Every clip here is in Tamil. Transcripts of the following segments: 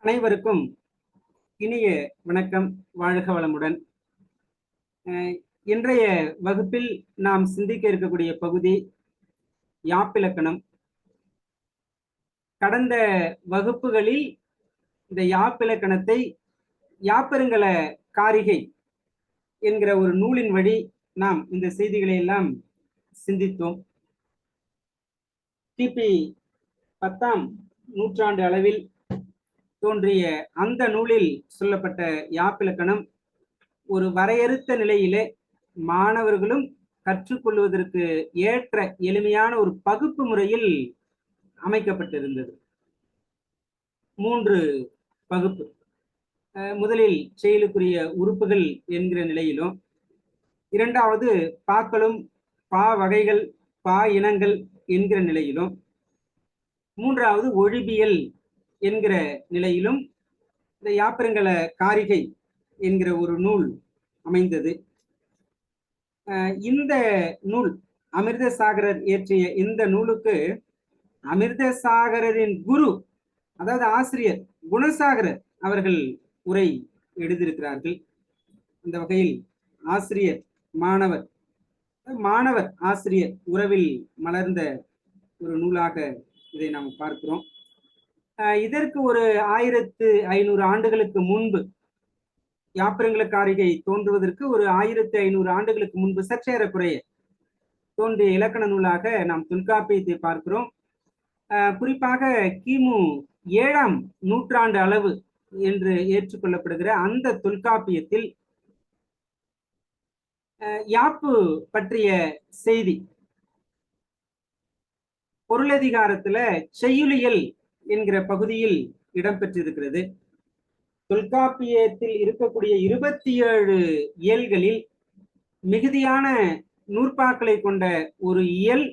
அனைவருக்கும் இனிய வணக்கம். வாழ்க வளமுடன். இன்றைய வகுப்பில் நாம் சிந்திக்க இருக்கக்கூடிய பகுதி யாப்பிலக்கணம். கடந்த வகுப்புகளில் இந்த யாப்பிலக்கணத்தை யாப்பருங்கல காரிகை என்கிற ஒரு நூலின் வழி நாம் இந்த செய்திகளை எல்லாம் சிந்தித்தோம். கிபி 10ஆம் நூற்றாண்டு அளவில் தோன்றிய அந்த நூலில் சொல்லப்பட்ட யாப்பிலக்கணம் ஒரு வரையறுத்த நிலையிலே மாணவர்களும் கற்றுக்கொள்வதற்கு ஏற்ற எளிமையான ஒரு பகுப்பு முறையில் அமைக்கப்பட்டிருந்தது. 3 பகுப்பு. முதலில் செயலுக்குரிய உறுப்புகள் என்கிற நிலையிலும், இரண்டாவது பாக்களும் பா வகைகள் பா இனங்கள் என்கிற நிலையிலும், மூன்றாவது ஒழிபியல் என்கிற நிலையிலும் இந்த யாப்பருங்கல காரிகை என்கிற ஒரு நூல் அமைந்தது. இந்த நூல் அமிர்தசாகரர் இயற்றிய இந்த நூலுக்கு அமிர்தசாகரின் குரு, அதாவது ஆசிரியர் குணசாகரர் அவர்கள் உரை எழுதியிருக்கிறார்கள். அந்த வகையில் ஆசிரியர் மாணவர், மாணவர் ஆசிரியர் உறவில் மலர்ந்த ஒரு நூலாக இதை நாம் பார்க்கிறோம். இதற்கு ஒரு 1500 ஆண்டுகளுக்கு முன்பு, யாப்பருங்கல காரிகை தோன்றுவதற்கு ஒரு 1500 ஆண்டுகளுக்கு முன்பு சற்றேறக்குறைய தோன்றிய இலக்கண நூலாக நாம் தொல்காப்பியத்தை பார்க்கிறோம். குறிப்பாக கிமு 7ஆம் நூற்றாண்டு அளவு என்று ஏற்றுக்கொள்ளப்படுகிற அந்த தொல்காப்பியத்தில் யாப்பு பற்றிய செய்தி பொருளதிகாரத்துல செய்யுளியல் என்கிற பகுதியில் இடம்பெற்றிருக்கிறது. தொல்காப்பியத்தில் இருக்கக்கூடிய 27 இயல்களில் மிகுதியான நூற்பாக்களை கொண்ட ஒரு இயல்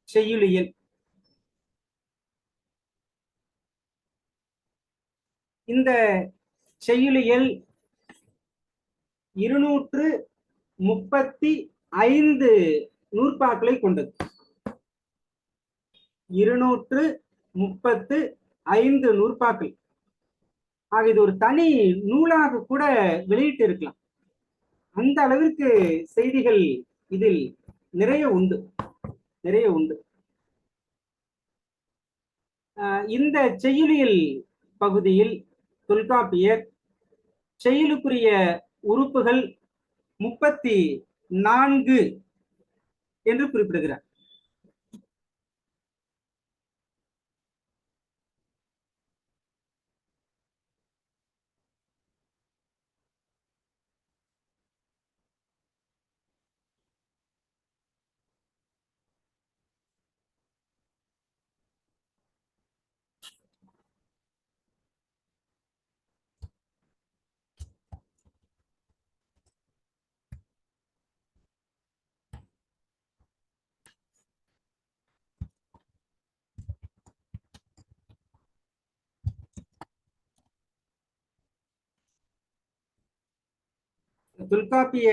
செய்யுளியல். இந்த செய்யுளியல் 235 நூற்பாக்களை கொண்டது. 235 நூற்பாக்கள். ஆக இது ஒரு தனி நூலாக கூட வெளியிட்டு இருக்கலாம். அந்த அளவிற்கு செய்திகள் இதில் நிறைய உண்டு. இந்த செய்யுளியல் பகுதியில் தொல்காப்பியர் செய்யுளுக்குரிய உறுப்புகள் 34 என்று குறிப்பிடுகிறார். தொல்காப்பிய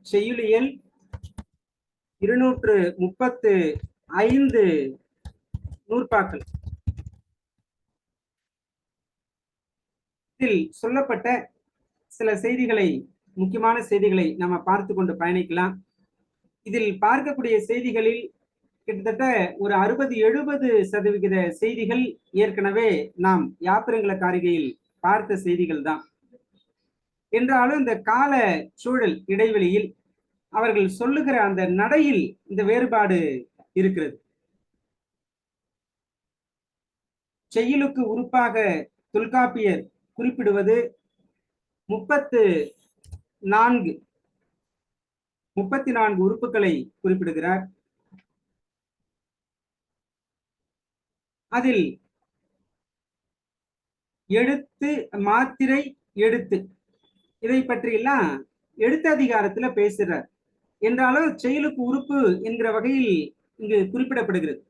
செய்யுளியல் 235 நூற்பாக்கள். இதில் சொல்லப்பட்ட சில செய்திகளை, முக்கியமான செய்திகளை நாம பார்த்து கொண்டு பயணிக்கலாம். இதில் பார்க்கக்கூடிய செய்திகளில் கிட்டத்தட்ட ஒரு 60-70% செய்திகள் ஏற்கனவே நாம் யாப்பருங்கல காரிகையில் பார்த்த செய்திகள் தான். என்றாலும் இந்த கால சூழல் இடைவெளியில் அவர்கள் சொல்லுகிற அந்த நடையில் இந்த வேறுபாடு இருக்கிறது. செய்யுளுக்கு உறுப்பாக தொல்காப்பியர் குறிப்பிடுவது 34 உறுப்புகளை குறிப்பிடுகிறார். அதில் எழுத்து, மாத்திரை, எழுத்து இதை பற்றியெல்லாம் எழுத்து அதிகாரத்துல பேசுறார். என்றாலும் செயலுக்கு உறுப்பு என்கிற வகையில் இங்கு குறிப்பிடப்படுகிறது.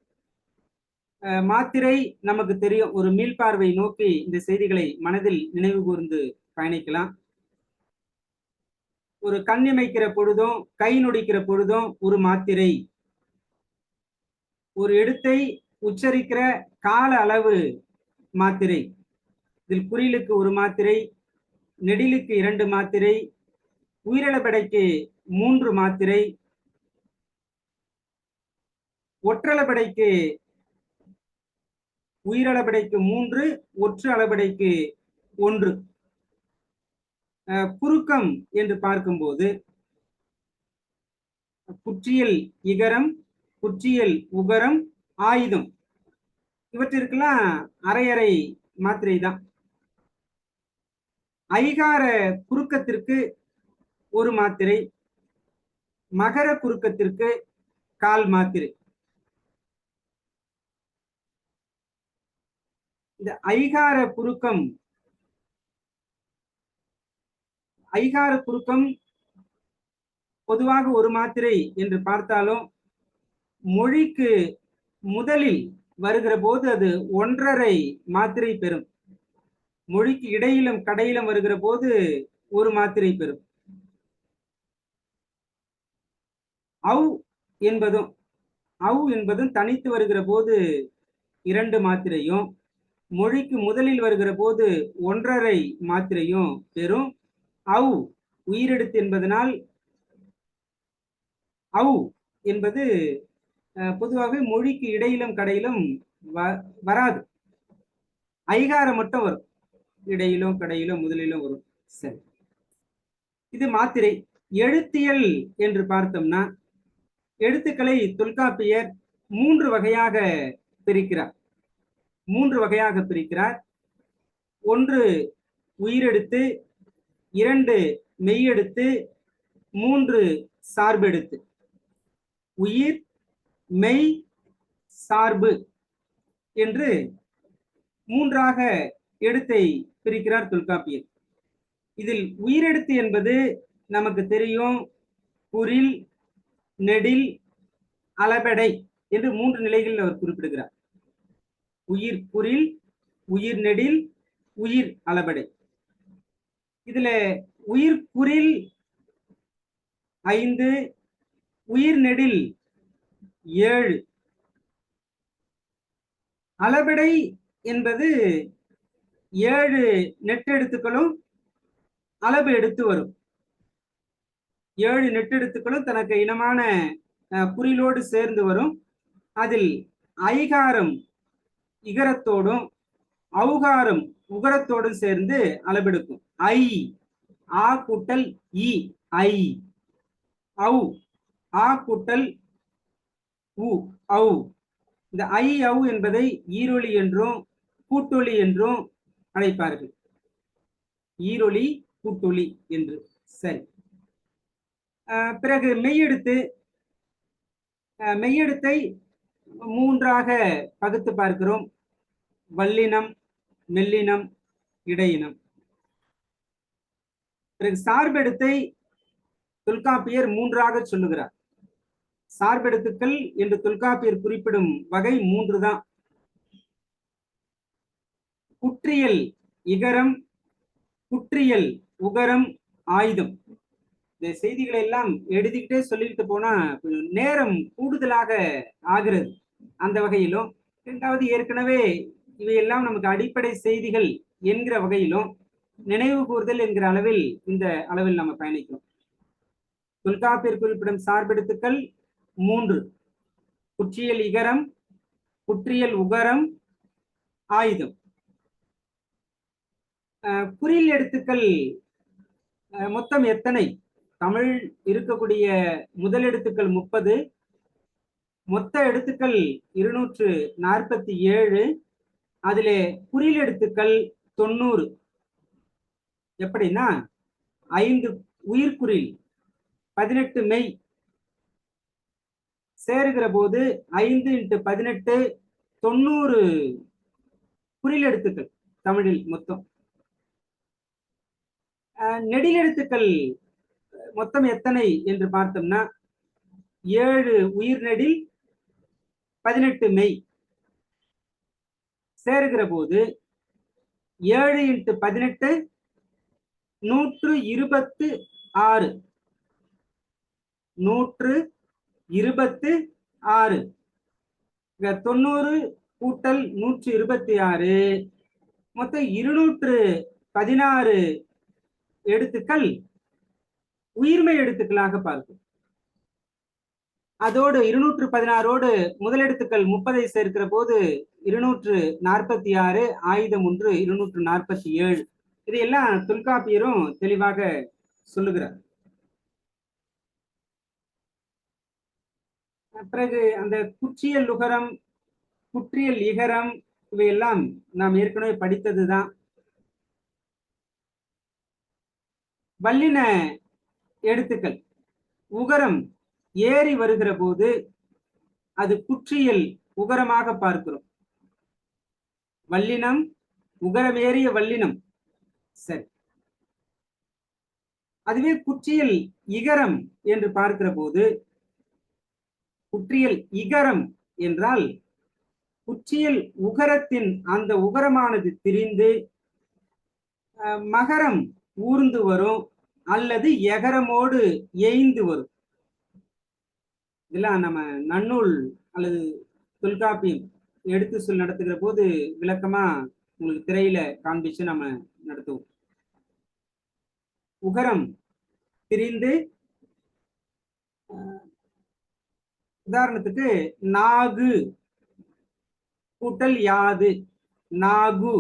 மாத்திரை நமக்கு தெரியும். ஒரு மீள்பார்வை நோக்கி இந்த செய்திகளை மனதில் நினைவு கூர்ந்து பயணிக்கலாம். ஒரு கண் இமைக்கிற பொழுதும் கை நொடிக்கிற பொழுதும் ஒரு மாத்திரை. ஒரு எழுத்தை உச்சரிக்கிற கால அளவு மாத்திரை. இதில் குறிலுக்கு ஒரு மாத்திரை, நெடிலுக்கு 2 மாத்திரை, உயிரிழபடைக்கு 3 மாத்திரை, ஒற்றளபடைக்கு 3, ஒற்று அளபடைக்கு 1. குறுக்கம் என்று பார்க்கும்போது குற்றியல் இகரம், குற்றியல் உகரம், ஆயுதம் இவற்றிற்கெல்லாம் அரை மாத்திரை தான். ஐகார குறுக்கத்திற்கு 1 மாத்திரை, மகர குறுக்கத்திற்கு 1/4 மாத்திரை. இந்த ஐகார குறுக்கம் பொதுவாக 1 மாத்திரை என்று பார்த்தாலும் மொழிக்கு முதலில் வருகிற போது அது 1.5 மாத்திரை பெறும். மொழிக்கு இடையிலும் கடையிலும் வருகிற போது 1 மாத்திரை பெறும். அவ் என்பதும் தனித்து வருகிற போது 2 மாத்திரையும், மொழிக்கு முதலில் வருகிற போது 1.5 மாத்திரையும் பெறும். அவ் உயிரெழுத்து என்பதனால் அவ் என்பது பொதுவாக மொழிக்கு இடையிலும் கடையிலும் வராது. ஐகாரம் மட்டும் வரும், இடையிலும் கடையிலும் முதலிலும் வரும். சரி, இது மாத்திரை. எழுத்தியல் என்று பார்த்தோம்னா எழுத்துக்களை தொல்காப்பியர் 3 வகையாக பிரிக்கிறார். 1 உயிரெழுத்து, 2 மெய்யெழுத்து, 3 சார்பெழுத்து. உயிர், மெய், சார்பு என்று 3ஆக எழுத்தை பிரிக்கிறார் தொல்காப்பியர். இதில் உயிரெழுத்து என்பது நமக்கு தெரியும், குறில், நெடில், அளபெடை என்று 3 நிலைகளில் அவர் குறிப்பிடுகிறார். உயிர் குறில், உயிர் நெடில், உயிர் அளபெடை. இதுல உயிர் குறில் 5, உயிர் நெடில் 7. அளபெடை என்பது 7 நெட்டெழுத்துக்களும் அளவு எடுத்து வரும். 7 நெட்டெழுத்துக்களும் தனக்கு இனமான குறிலோடு சேர்ந்து வரும். அதில் ஐகாரம் இகரத்தோடும் ஔகாரம் உகரத்தோடும் சேர்ந்து அளவெடுக்கும். ஐ, ஆ கூட்டல் இ, ஐ. ஔ, ஆ கூட்டல் உ, ஔ. இந்த ஐ, ஔ என்பதை ஈரொலி என்றும் கூட்டொலி என்றும் அழைப்பார்கள். ஈரொலி, கூட்டொலி என்று. சரி, பிறகு மெய்யெழுத்தை 3ஆக பகுத்து பார்க்கிறோம். வல்லினம், மெல்லினம், இடையினம். பிறகு சார்பெழுத்தை தொல்காப்பியர் 3ஆக சொல்லுகிறார். சார்பெழுத்துக்கள் என்று தொல்காப்பியர் குறிப்பிடும் வகை 3 தான். குற்றியல் இகரம், குற்றியல் உகரம், ஆயுதம். இந்த செய்திகளை எல்லாம் எழுதிக்கிட்டே சொல்லிட்டு போனா நேரம் கூடுதலாக ஆகிறது. அந்த வகையிலும் 2வது ஏற்கனவே இவையெல்லாம் நமக்கு அடிப்படை செய்திகள் என்கிற வகையிலும் நினைவு கூறுதல் என்கிற அளவில் இந்த அளவில் நம்ம பயணிக்கிறோம். தொல்காப்பியர் குறிப்பிடும் சார்பெழுத்துக்கள் 3: குற்றியல் இகரம், குற்றியல் உகரம், ஆயுதம். குறில் எழுத்துக்கள் மொத்தம் எத்தனை? தமிழ் இருக்கக்கூடிய முதல் எழுத்துக்கள் 30, மொத்த எழுத்துக்கள் 247, அதிலே குறில் எழுத்துக்கள் 90. எப்படின்னா 5 உயிர்குறில், 18 மெய் சேருகிற போது 5 × 18 90 குறில் எழுத்துக்கள் தமிழில் மொத்தம். நெடில் எழுத்துக்கள் மொத்தம் எத்தனை என்று பார்த்தோம்னா 7 உயிர் நெடில், 18 மெய் சேருகிற போது 7 × 18 126. 126. 90 கூட்டல் 126 மொத்தம் 216 எழுத்துக்கள் உயிர்மை எழுத்துக்களாக பார்க்கும். அதோடு 216ஓடு முதலெழுத்துக்கள் 30 சேர்க்கிற போது 246, ஆயுதம் 1 247. இதையெல்லாம் தொல்காப்பியரும் தெளிவாக சொல்லுகிறார். பிறகு அந்த குற்றியல் லுகரம், குற்றியல் இகரம் இவையெல்லாம் நாம் ஏற்கனவே படித்ததுதான். வல்லின எழுத்துக்கள் உகரம் ஏறி வருகிற போது அது குற்றியல் உகரமாக பார்க்கிறோம். வல்லினம் உகரமேறிய வல்லினம். சரி, அதுவே குற்றியல் இகரம் என்று பார்க்கிற போது, குற்றியல் இகரம் என்றால் குற்றியல் உகரத்தின் அந்த உகரமானது திரிந்து மகரம் ஊர்ந்து வரும் அல்லது எகரமோடு எய்ந்து வரும். இதெல்லாம் நம்ம நன்னூல் அல்லது தொல்காப்பியம் எடுத்து சொல் நடத்துகிற போது விளக்கமா உங்களுக்கு திரையில காண்பிச்சு நம்ம நடத்துவோம். உகரம் திரிந்து, உதாரணத்துக்கு நாகு கூட்டல் யாது, நாகு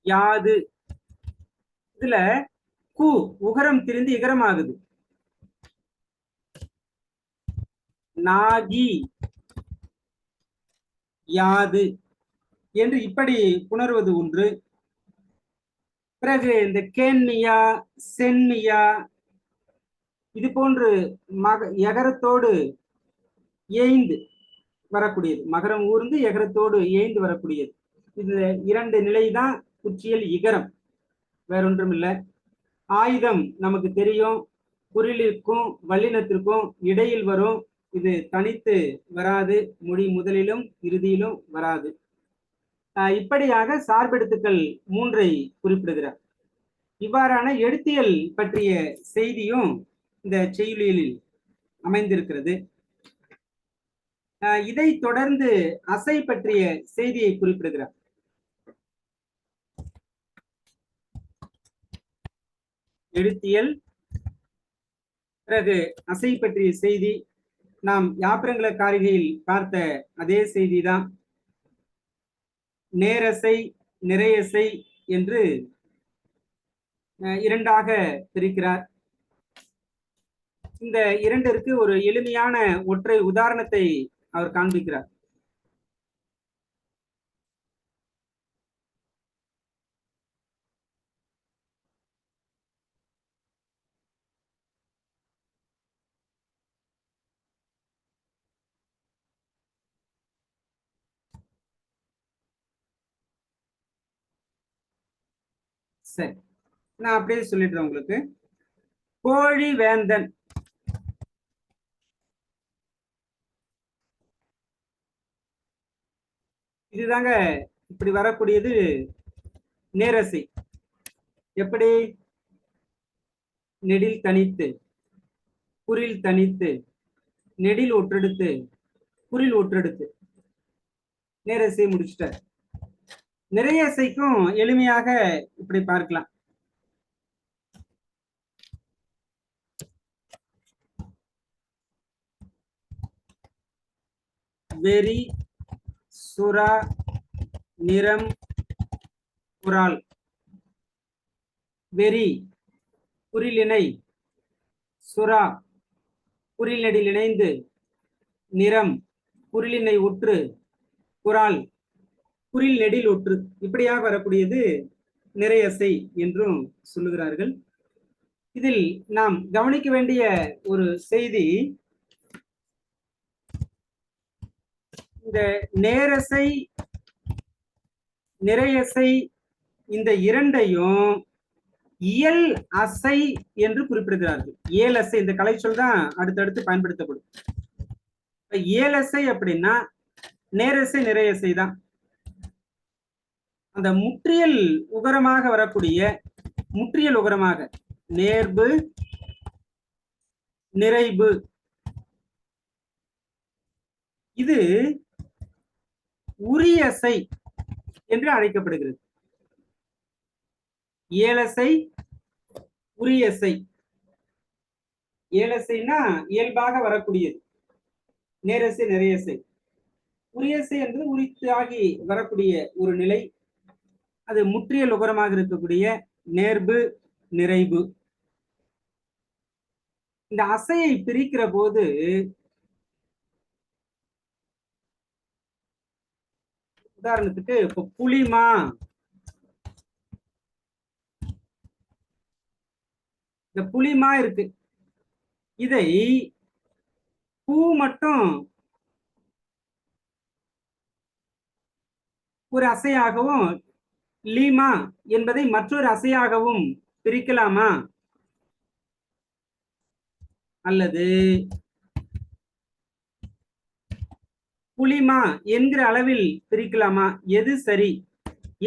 யாது. இதுல கு உகரம் திரிந்து இகரம் ஆகுது. நாகி யாது என்று இப்படி புணர்வது ஒன்று. பிறகு இந்த கேன்மியா, சென்மியா இது போன்று எகரத்தோடு ஏய்ந்து வரக்கூடியது, மகரம் ஊர்ந்து எகரத்தோடு ஏய்ந்து வரக்கூடியது. இது இரண்டு நிலைதான் குற்றியல் இகரம், வேறொன்றும் இல்லை. ஆயுதம் நமக்கு தெரியும், குறிலிற்கும் வல்லினத்திற்கும் இடையில் வரும். இது தனித்து வராது, மொழி முதலிலும் இறுதியிலும் வராது. இப்படியாக சார்பெழுத்துக்கள் 3ஐ குறிப்பிடுகிறார். இவ்வாறான எழுத்தியல் பற்றிய செய்தியும் இந்த செய்யுளில் அமைந்திருக்கிறது. இதை தொடர்ந்து அசை பற்றிய செய்தியை குறிப்பிடுகிறார். எழுத்தியல், பிறகு அசை பற்றிய செய்தி. நாம் யாப்பிரங்கல காரிகையில் பார்த்த அதே செய்திதான். நேரசை, நிறையசை என்று இரண்டாக பிரிக்கிறார். இந்த இரண்டிற்கு ஒரு எளிமையான ஒற்றை உதாரணத்தை அவர் காண்பிக்கிறார். சரி, நான் அப்படியே சொல்லிடுறேன் உங்களுக்கு. கோழி வேந்தன், இதுதாங்க இப்படி வரக்கூடியது நேரசை. எப்படி? நெடில் தனித்து, குறில் தனித்து, நெடில் ஒற்றெடுத்து, குறில் ஒற்றெடுத்து நேரசை முடிச்சிட்டார். நிறைய இசைக்கும் எளிமையாக இப்படி பார்க்கலாம். வெறி, சுறா, நிறம், குரால். வெறி குறிலிணை, சுறா குறில் நெடில் இணைந்து, நிறம் குறிலிணை ஒற்று, குரால் குறில் நெடில் ஒற்று. இப்படியாக வரக்கூடியது நிறையசை என்றும் சொல்லுகிறார்கள். இதில் நாம் கவனிக்க வேண்டிய ஒரு செய்தி, இந்த நேரசை, நிறையசை இந்த இரண்டையும் இயல் அசை என்று குறிப்பிடுகிறார்கள். இயல் அசை இந்த கலை சொல் தான் அடுத்தடுத்து பயன்படுத்தப்படும். இயல் அசை அப்படின்னா நேரசை நிறையசை தான். அந்த முற்றியல் உகரமாக வரக்கூடிய, முற்றியல் உகரமாக நேர்பு, நிறைவு, இது உரியசை என்று அழைக்கப்படுகிறது. ஏலசை, உரியசை. ஏலசைனா இயல்பாக வரக்கூடியது, நேரசை, நிறையசை. உரியசை என்பது உரித்தாகி வரக்கூடிய ஒரு நிலை. அது முற்றிய லுகரமாக இருக்கக்கூடிய நேர்பு, நிறைவு. இந்த அசையை பிரிக்கிற போது உதாரணத்துக்கு இப்ப புளிமா, இந்த புளிமா இருக்கு, இதை பூ மட்டும் ஒரு அசையாகவும் லீமா என்பதை மற்றொரு அசையாகவும் பிரிக்கலாமா? அல்லது புளிமா என்கிற அளவில் பிரிக்கலாமா? எது சரி?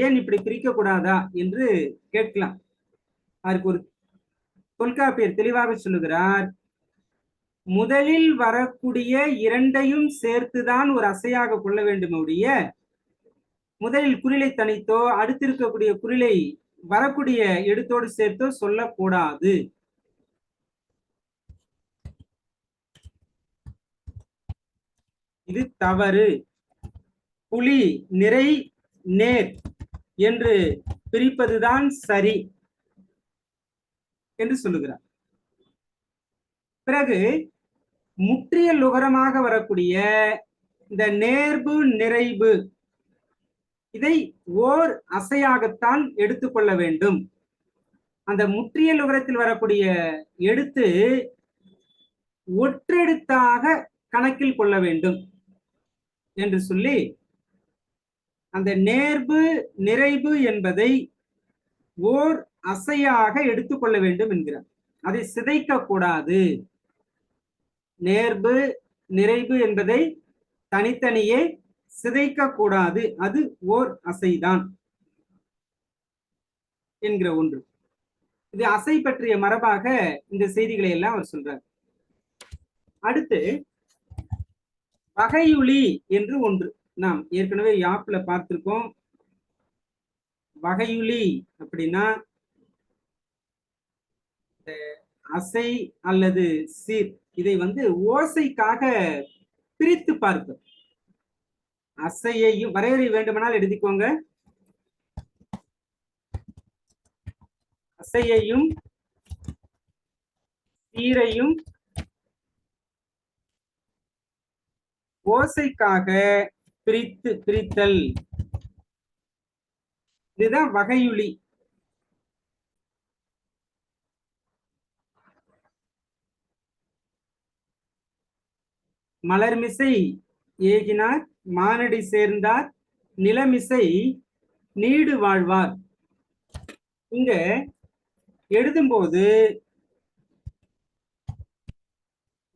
ஏன் இப்படி பிரிக்க கூடாதா என்று கேட்கலாம். அதற்கு ஒரு தொல்காப்பியர் தெளிவாக சொல்லுகிறார், முதலில் வரக்கூடிய இரண்டையும் சேர்த்துதான் ஒரு அசையாக கொள்ள வேண்டுமுடைய, முதலில் குறிலை தனித்தோ அடுத்திருக்கக்கூடிய குறிலை வரக்கூடிய எழுத்தோடு சேர்த்தோ சொல்லக்கூடாது. இது தவறு. புலி, நிறை, நேர் என்று பிரிப்பதுதான் சரி என்று சொல்லுகிறார். பிறகு முற்றிய லுகரமாக வரக்கூடிய இந்த நேர்பு, நிறைவு, இதை ஓர் அசையாகத்தான் எடுத்துக்கொள்ள வேண்டும். அந்த முற்றிய லுகரத்தில் வரக்கூடிய எழுத்து ஒற்றெழுத்தாக கணக்கில் கொள்ள வேண்டும் என்று சொல்லி அந்த நேர்பு, நிறைவு என்பதை ஓர் அசையாக எடுத்துக்கொள்ள வேண்டும் என்கிறார். அதை சிதைக்க கூடாது. நேர்பு, நிறைவு என்பதை தனித்தனியே சிதைக்க கூடாது, அது ஓர் அசைதான் என்கிற ஒன்று. இது அசை பற்றிய மரபாக இந்த செய்திகளை எல்லாம் அவர் சொல்றார். அடுத்து வகையுளி என்று ஒன்று நாம் ஏற்கனவே யாப்ல பார்த்திருக்கோம். வகையுளி அப்படின்னா அசை அல்லது சீர், இதை ஓசைக்காக பிரித்து பார்க்கும். அசையையும் வரையறை வேண்டுமானால் எழுதிக்கோங்க. அசையையும் சீரையும் ஓசைக்காக பிரித்தல், இதுதான் வகையுளி. மலர்மிசை ஏகினார், மானடி சேர்ந்தார், நிலமிசை நீடு வாழ்வார். இங்க எழுதும்போது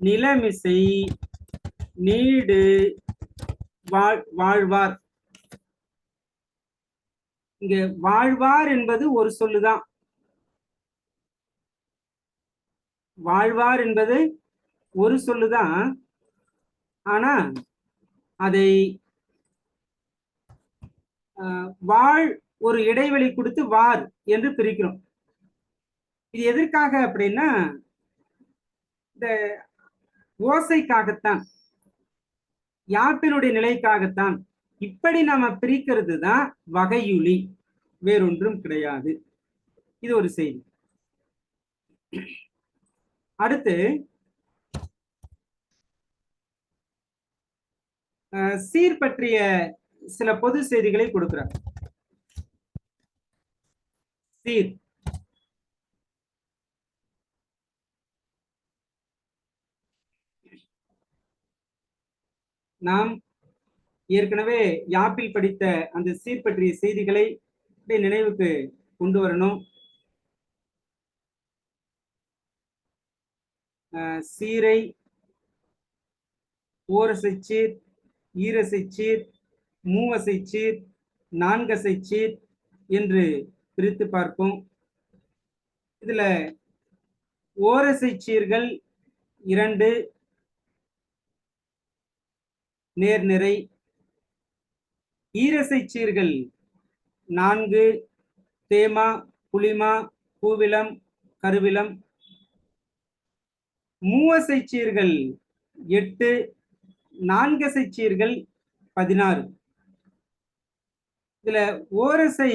நிலமிசை நீடு வாழ்வார். இங்க வாழ்வார் என்பது ஒரு சொல்லுதான். வாழ்வார் என்பது ஒரு சொல்லுதான். ஆனா அதை வாழ் ஒரு இடைவெளி கொடுத்து வார் என்று பிரிக்கிறோம். இது எதற்காக அப்படின்னா இந்த ஓசைக்காகத்தான், யாப்பினுடைய நிலைக்காகத்தான். இப்படி நாம பிரிக்கிறது தான் வகையுளி, வேறொன்றும் கிடையாது. இது ஒரு செய்தி. அடுத்து சீர் பற்றிய சில பொது செய்திகளை கொடுக்கிறார். சீர் நாம் ஏற்கனவே யாப்பில் படித்த அந்த சீர் பற்றிய செய்திகளை நினைவுக்கு கொண்டு வரணும். சீரை, ஓரசைச்சீர், ஈரசைச்சீர், மூவசைச்சீர், நான்கசைச்சீர் என்று பிரித்து பார்ப்போம். இதுல ஓரசைச்சீர்கள் 2, நேர்நிறை, ஈரசை சீர்கள் 4, தேமா, புளிமா, பூவிலம், கருவிலம். மூவசை சீர்கள் 8, நான்கசை சீர்கள் 16. இதுல ஓரசை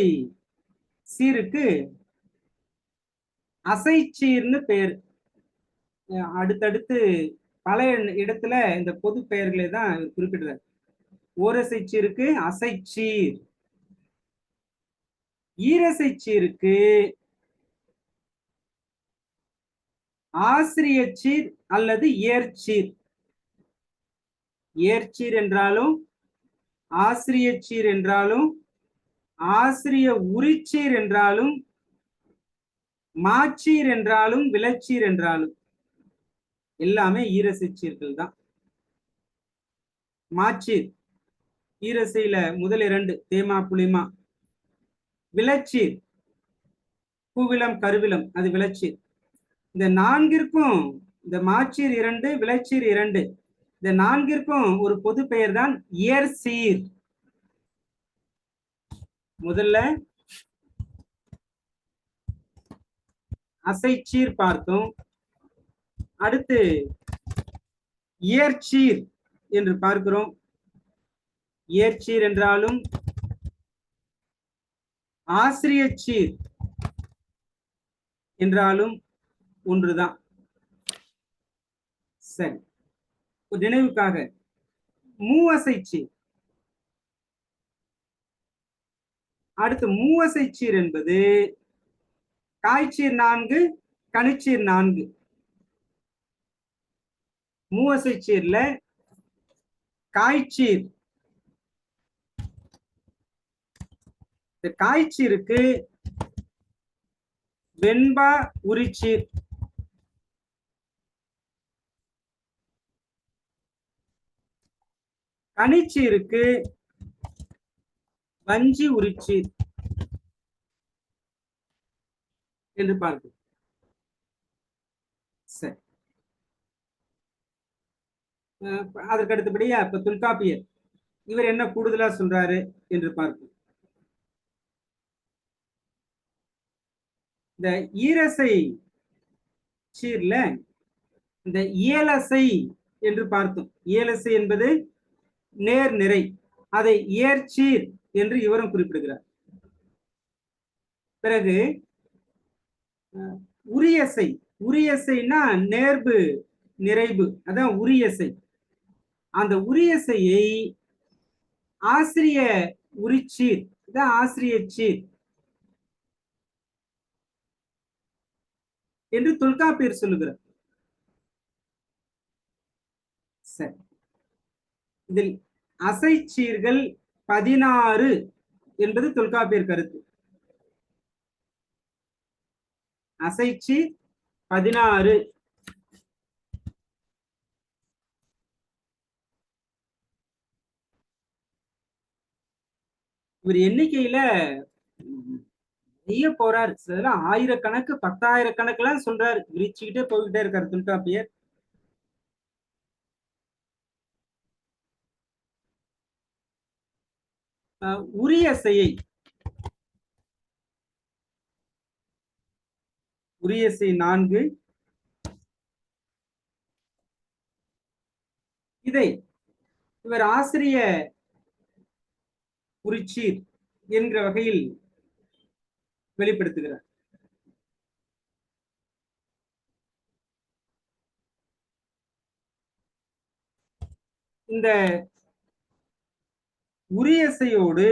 சீருக்கு அசைச்சீர்னு பெயர். அடுத்தடுத்து பல இடத்துல இந்த பொது பெயர்களை தான் குறிப்பிடுறார். ஓரசை சீருக்கு அசைச்சீர், ஈரசை சீருக்கு ஆசிரியச்சீர் அல்லது ஏர்ச்சீர். ஏர்ச்சீர் என்றாலும் ஆசிரியச்சீர் என்றாலும் ஆசிரிய உரிச்சீர் என்றாலும் மாச்சீர் என்றாலும் விளச்சீர் என்றாலும் எல்லாமே ஈரசை சீர்கள் தான். மாச்சீர் ஈரசையில முதல் 2 தேமா புளிமா. விளச்சீர் பூவிலம் கருவிலம், அது விளச்சீர். இந்த 4ற்கும் இந்த மாச்சீர் 2 விளச்சீர் 2 இந்த 4ற்கும் ஒரு பொது பெயர் தான் ஏர்சீர். முதல்ல அசைச்சீர் பார்த்தோம், அடுத்து ஏர்ச்சீர் என்று பார்க்கிறோம். ஏர்ச்சீர் என்றாலும் ஆசிரியச்சீர் என்றாலும் ஒன்றுதான். சரி, ஒரு நினைவுக்காக மூவசைச்சீர். அடுத்து மூவசைச்சீர் என்பது காய்ச்சீர் 4, கனிச்சீர் 4. மூவசைச்சீர்ல காய்ச்சீர், காய்ச்சீருக்கு வெண்பா உரிச்சீர், கனிச்சீருக்கு வஞ்சி உரிச்சீர் என்று பார்க்கிறோம். சரி, அதற்கு அடுத்தபடியா இப்ப தொல்காப்பியர் இவர் என்ன கூடுதலா சொல்றாரு என்று பார்ப்போம். இந்த ஈரசை சீர்ல இந்த இயலசை என்று பார்த்தோம். இயலசை என்பது நேர் நிறை, அதை ஏர்ச்சீர் என்று இவரும் குறிப்பிடுகிறார். பிறகு உரியசை, உரியசைனா நேர்பு நிறைவு, அதான் உரியசை. அந்த உரியசையை ஆசிரிய உரிச்சீர், ஆசிரியச்சீர் என்று தொல்காப்பியர் சொல்லுகிறார். சரி, இதில் அசைச்சீர்கள் 16 என்பது தொல்காப்பியர் கருத்து. அசைச்சீர் 16. இவர் எண்ணிக்கையில நிறைய போறாரு. அதெல்லாம் ஆயிரக்கணக்கு 10,000 கணக்குலாம் சொல்றாரு, விரிச்சுக்கிட்டே போய்கிட்டே இருக்காரு தொல்காப்பியர். உரியசையை, உரியசை 4, இதை இவர் ஆசிரிய உரிச்சீர் என்கிற வகையில் வெளிப்படுத்துகிறார். இந்த உரியசையோடு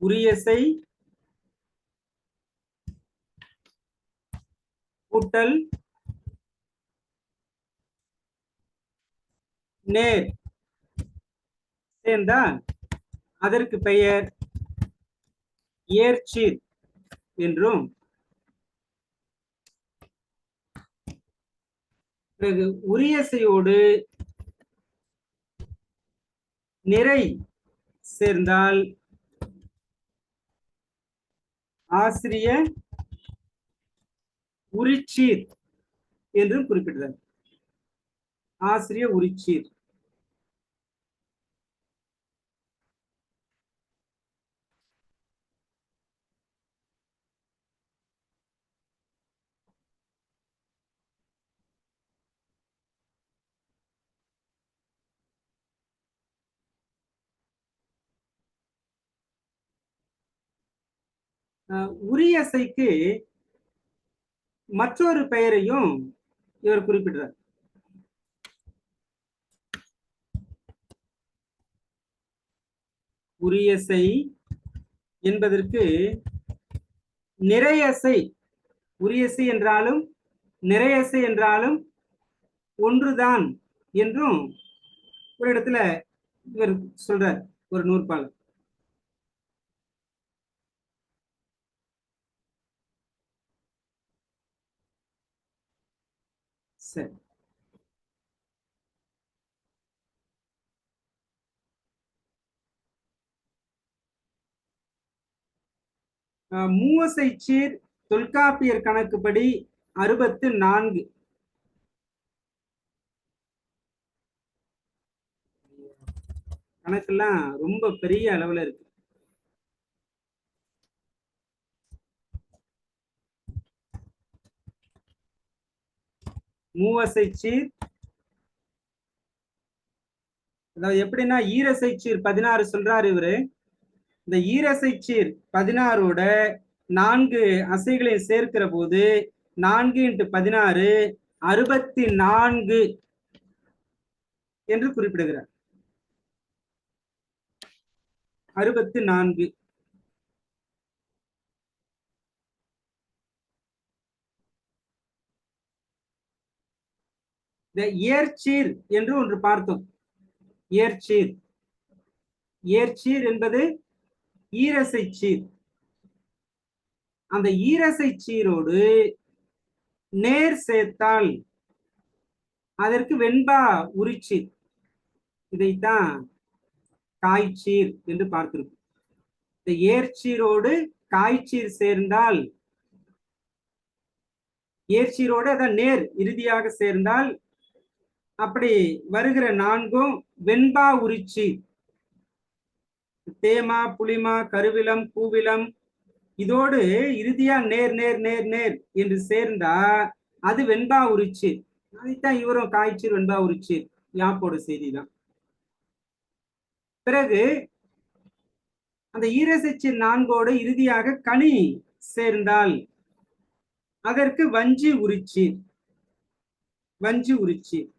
உரியசை கூட்டல் நேர் சேர்ந்தால் அதற்கு பெயர் ஏர்ச்சீர் என்றும், பிறகு உரியசையோடு நிறை சேர்ந்தால் ஆசிரிய உரிச்சீர் என்றும் குறிப்பிடுறார். ஆசிரிய உரிச்சீர். உரியசைக்கு மற்றொரு பெயரையும் இவர் குறிப்பிடுறார். உரியசை என்பதற்கு நிறையசை, உரியசை என்றாலும் நிறையசை என்றாலும் ஒன்றுதான் என்றும் ஒரு இடத்துல இவர் சொல்றார், ஒரு நூற்பாளர். சரி, மூவசைச்சீர் தொல்காப்பியர் கணக்குப்படி 64. கணக்கெல்லாம் ரொம்ப பெரிய அளவுல இருக்கு. மூவசைச்சீர் அதாவது எப்படின்னா ஈரசைச்சீர் 16 சொல்றாரு இவரு. இந்த ஈரசைச்சீர் 16ஓட 4 அசைகளை சேர்க்கிற போது 4 × 16 64 என்று குறிப்பிடுகிறார். 64. இந்த ஏர்ச்சீர் என்று ஒன்று பார்த்தோம். ஏர்ச்சீர், ஏர்ச்சீர் என்பது ஈரசைச்சீர். அந்த ஈரசைச்சீரோடு நேர் சேர்த்தால் அதற்கு வெண்பா உரிச்சீர், இதைத்தான் காய்ச்சீர் என்று பார்த்திருக்கும். இந்த ஏர்ச்சீரோடு காய்ச்சீர் சேர்ந்தால், ஏர்ச்சீரோடு அதான் நேர் இறுதியாக சேர்ந்தால் அப்படி வருகிற 4ம் வெண்பா உரிச்சீர். தேமா, புளிமா, கருவிலம், பூவிலம் இதோடு இறுதியா நேர் நேர் நேர் நேர் என்று சேர்ந்தா அது வெண்பா உரிச்சீர். அதைத்தான் இவரும் காய்ச்சீர் வெண்பா உரிச்சீர், யாப்போட செய்திதான். பிறகு அந்த ஈரசைச்சீர் 4ஓடு இறுதியாக கனி சேர்ந்தால் அதற்கு வஞ்சி உரிச்சீர், வஞ்சி உரிச்சீர்.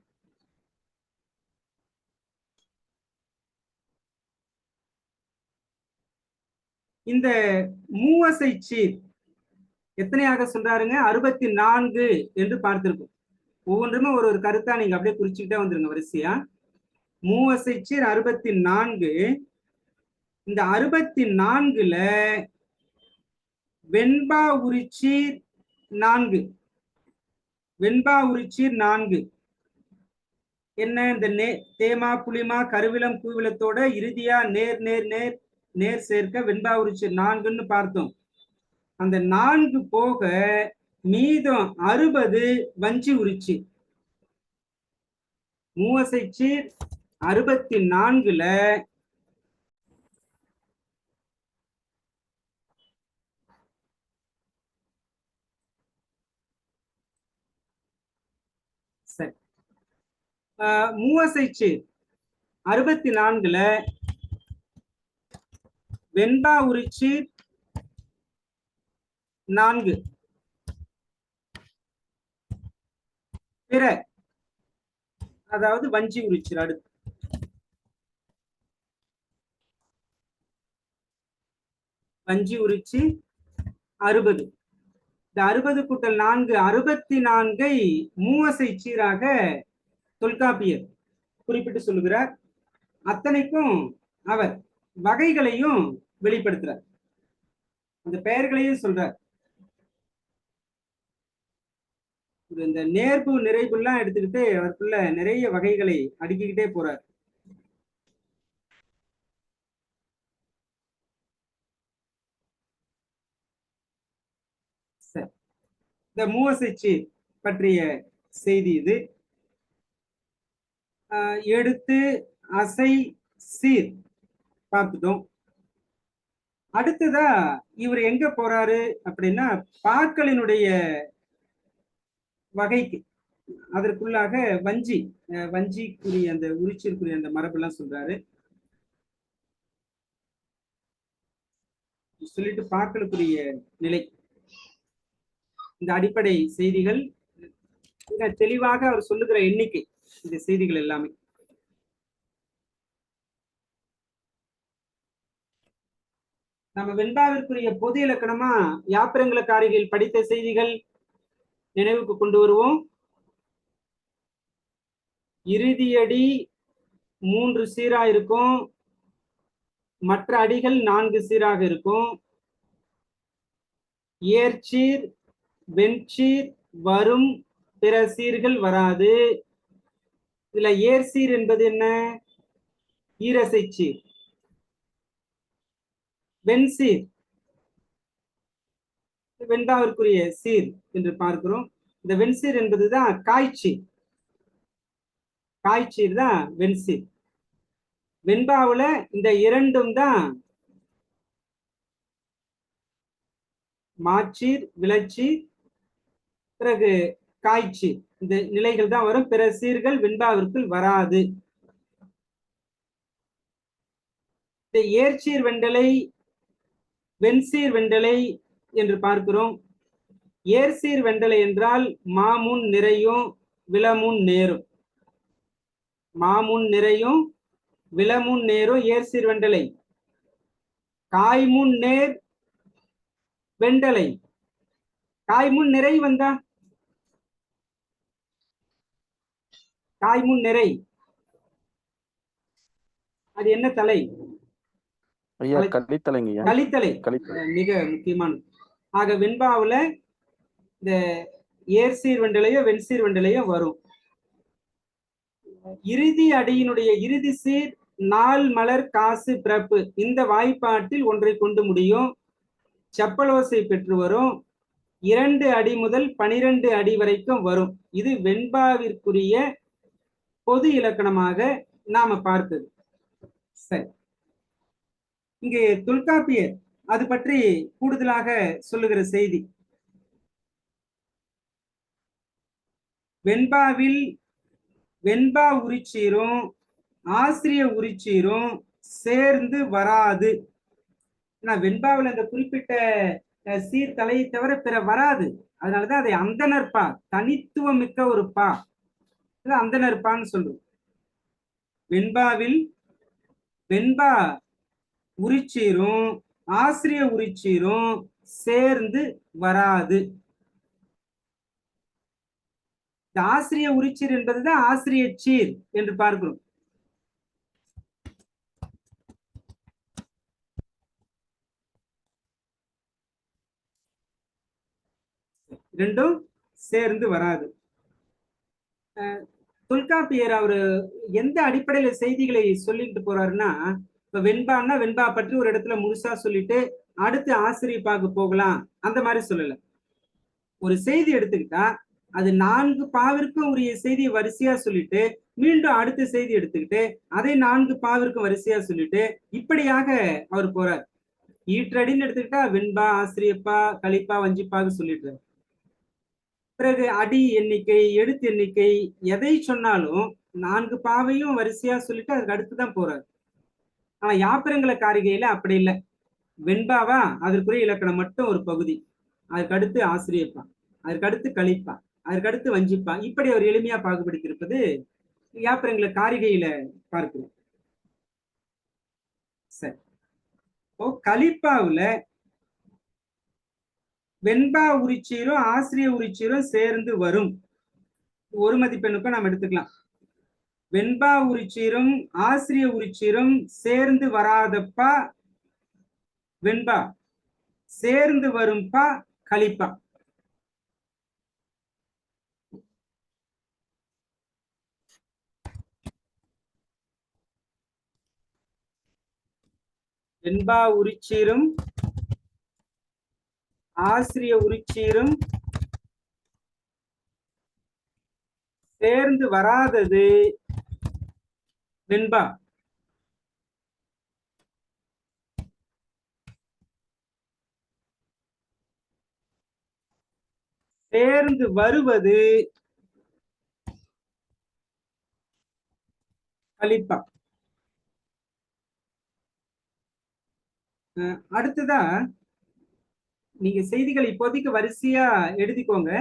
இந்த மூவசைச்சீர் எத்தனையாக சொல்றாருங்க? 64 என்று பார்த்திருக்கும். ஒவ்வொன்றுமே ஒரு ஒரு கருத்தா நீங்க அப்படியே குறிச்சுக்கிட்டே வந்துருங்க வரிசையா. மூவசைச்சீர் 64. இந்த 64ல வெண்பா உரிச்சீர் 4. வெண்பா உரிச்சீர் 4 என்ன? இந்த தேமா, புளிமா, கருவிலம், பூவிலத்தோட இறுதியா நேர் நேர் நேர் நேர் சேர்க்க வெண்பா உரிச்சீர் 4ன்னு பார்த்தோம். அந்த 4 போக மீதம் 60 வஞ்சி உரிச்சீர். மூவசைச்சீர் 64ல சரி, மூவசைச்சீர் 64ல வெண்பா உரிச்சீர் 4 பிற, அதாவது வஞ்சி உரிச்சீர். அடுத்து வஞ்சி உரிச்சி 60. இந்த 60 கூட்டல் 4 64ஐ மூவசைச்சீராக தொல்காப்பியர் குறிப்பிட்டு சொல்லுகிறார். அத்தனைக்கும் அவர் வகைகளையும் வெளிப்படுத்துறார், அந்த பெயர்களையும் சொல்றார். இந்த நேர்பு நிறைபுலாம் எடுத்துக்கிட்டு அவருக்குள்ள நிறைய வகைகளை அடுக்கிக்கிட்டே போறார். இந்த மூவசைச்சீர் பற்றிய செய்தி இது. எடுத்து அசை சீர் பார்த்துட்டோம். அடுத்ததா இவர் எங்க போறாரு அப்படின்னா பாக்களினுடைய வகைக்கு, அதற்குள்ளாக வஞ்சிக்குரிய அந்த உரிச்சிற்குரிய அந்த மரபெல்லாம் சொல்றாரு. சொல்லிட்டு பாக்களுக்குரிய நிலை, இந்த அடிப்படை செய்திகள் மிக தெளிவாக அவர் சொல்லுகிற எண்ணிக்கை இந்த செய்திகள் எல்லாமே. நம்ம வெண்பாவிற்குரிய பொது இலக்கணமா யாப்பிரங்கலக்காரிகள் படித்த செய்திகள் நினைவுக்கு கொண்டு வருவோம். இறுதியடி 3 சீரா இருக்கும், மற்ற அடிகள் 4 சீராக இருக்கும். ஏர்ச்சீர் வெண்சீர் வரும், பிற சீர்கள் வராது. இதுல ஏர்சீர் என்பது என்ன? ஈரசை சீர். வெண்சீர் வெண்பாவிற்குரிய சீர் என்று பார்க்கிறோம். இந்த வெண்சீர் என்பதுதான் காய்ச்சீர். காய்ச்சீர் தான் வெண்சீர். வெண்பாவுல இந்த இரண்டும் தான் மாச்சீர் விளைச்சீர், பிறகு காய்ச்சீர், இந்த நிலைகள் தான் வரும். பிற சீர்கள் வெண்பாவிற்குள் வராது. இந்த ஏர்ச்சீர் வெண்டலை வெண்சீர் வெண்டலை என்று பார்க்கிறோம். ஏர்சீர் வெண்டலை என்றால் மாமுன் நிறையும் விளமுன் நேரும். மாமுன் நிறையும் விளமுன் நேரும் ஏர்சீர் வெண்டலை. காய்முன் நேர் வெண்டலை. காய்முன் நிறை வந்தா காய்முன் நிறை அது என்ன தலை? கலித்தலை. மிக முக்கியமான. ஆக வெண்பாவுல இந்த ஏர்சீர் வெண்டலையோ வெண்சீர் வெண்டலையோ வரும். இறுதி அடியினுடைய இறுதி சீர் நாள் மலர் காசு பிறப்பு, இந்த வாய்ப்பாட்டில் ஒன்றை கொண்டு முடியும். செப்பலோசை பெற்று வரும். 2 அடி முதல் 12 அடி வரைக்கும் வரும். இது வெண்பாவிற்குரிய பொது இலக்கணமாக நாம பார்ப்பது. சரி, இங்கே தொல்காப்பியர் அது பற்றி கூடுதலாக சொல்லுகிற செய்தி. வெண்பாவில் வெண்பா உரிச்சீரும் ஆசிரிய உரிச்சீரும் சேர்ந்து வராது. வெண்பாவில் அந்த குறிப்பிட்ட சீர்தலையை தவிர பிற வராது. அதனாலதான் அதை அந்தனர்பா, தனித்துவம் மிக்க ஒரு பா, அந்தனர்பான்னு சொல்றோம். வெண்பாவில் வெண்பா உரிச்சீரும் ஆசிரிய உரிச்சீரும் சேர்ந்து வராது. இந்த ஆசிரிய உரிச்சீர் என்பதுதான் ஆசிரிய சீர் என்று பார்க்கிறோம். ரெண்டும் சேர்ந்து வராது. தொல்காப்பியர் அவரு எந்த அடிப்படையில செய்திகளை சொல்லிட்டு போறாருன்னா, இப்ப வெண்பான்னா வெண்பா பற்றி ஒரு இடத்துல முழுசா சொல்லிட்டு அடுத்து ஆசிரியப்பாக்கு போகலாம் அந்த மாதிரி சொல்லல. ஒரு செய்தி எடுத்துக்கிட்டா அது 4 பாவிற்கும் உரிய செய்தியை வரிசையா சொல்லிட்டு மீண்டும் அடுத்த செய்தி எடுத்துக்கிட்டு அதை 4 பாவிற்கும் வரிசையா சொல்லிட்டு இப்படியாக அவர் போறார். ஈற்றடின்னு எடுத்துக்கிட்டா வெண்பா ஆசிரியப்பா கலிப்பா வஞ்சிப்பாக சொல்லிடுறாரு. பிறகு அடி எண்ணிக்கை எழுத்து எண்ணிக்கை எதை சொன்னாலும் 4 பாவையும் வரிசையா சொல்லிட்டு அதுக்கு அடுத்துதான் போறாரு. ஆனா யாப்பிரங்கல காரிகையில அப்படி இல்லை. வெண்பாவா அதற்குரிய இலக்கணம் மட்டும் ஒரு பகுதி, அதுக்கு அடுத்து ஆசிரியப்பா, அதற்கு அடுத்து கலிப்பா, அதற்கு அடுத்து வஞ்சிப்பா, இப்படி அவர் எளிமையா பாகுபடுத்தியிருப்பது யாப்பிரங்கல காரிகையில பார்க்கிறோம். சரி, கலிப்பாவுல வெண்பா உரிச்சீரும் ஆசிரிய உரிச்சீரும் சேர்ந்து வரும். ஒரு மதிப்பெண்ணுக்கும் நாம் எடுத்துக்கலாம். வெண்பா உரிச்சீரும் ஆசிரிய உரிச்சீரும் சேர்ந்து வராதப்பா வெண்பா, சேர்ந்து வரும்பா கலிப்பா. வெண்பா உரிச்சீரும் ஆசிரிய உரிச்சீரும் சேர்ந்து வராதது வெண்பா. சேர்ந்து வருவது கலிப்பா. அடுத்ததா நீங்க செய்திகள் இப்போதைக்கு வரிசையா எழுதிக்கோங்க.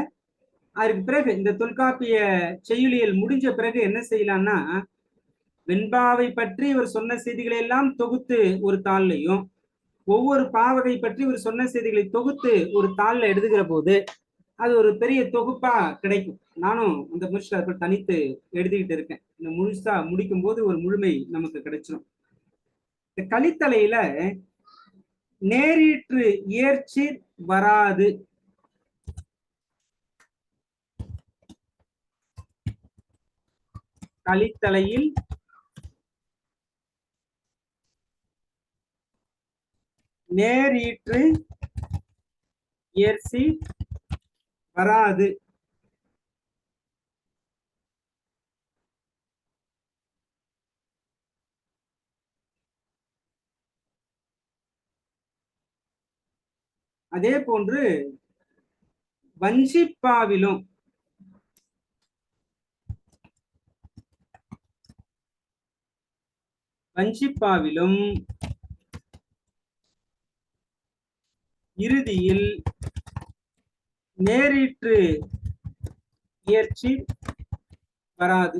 அதுக்கு பிறகு இந்த தொல்காப்பிய செய்யுளியல் முடிஞ்ச பிறகு என்ன செய்யலாம்னா, வெண்பாவை பற்றி இவர் சொன்ன செய்திகளை எல்லாம் தொகுத்து ஒரு தாள்லையும், ஒவ்வொரு பாவகை பற்றி இவர் சொன்ன செய்திகளை தொகுத்து ஒரு தாள்ல எழுதுகிற போது அது ஒரு பெரிய தொகுப்பா கிடைக்கும். நானும் இந்த முயற்சியில் தனித்து எழுதிக்கிட்டு இருக்கேன். இந்த முழுசா முடிக்கும் போது ஒரு முழுமை நமக்கு கிடைச்சிடும். இந்த கலித்தலையில நேரீற்று இயற்சீர் வராது. கலித்தலையில் நேரீற்று இயற்சீர் வராது. அதே போன்று வஞ்சிப்பாவிலும் இறுதியில் நேரீற்று இயற்சி வராது.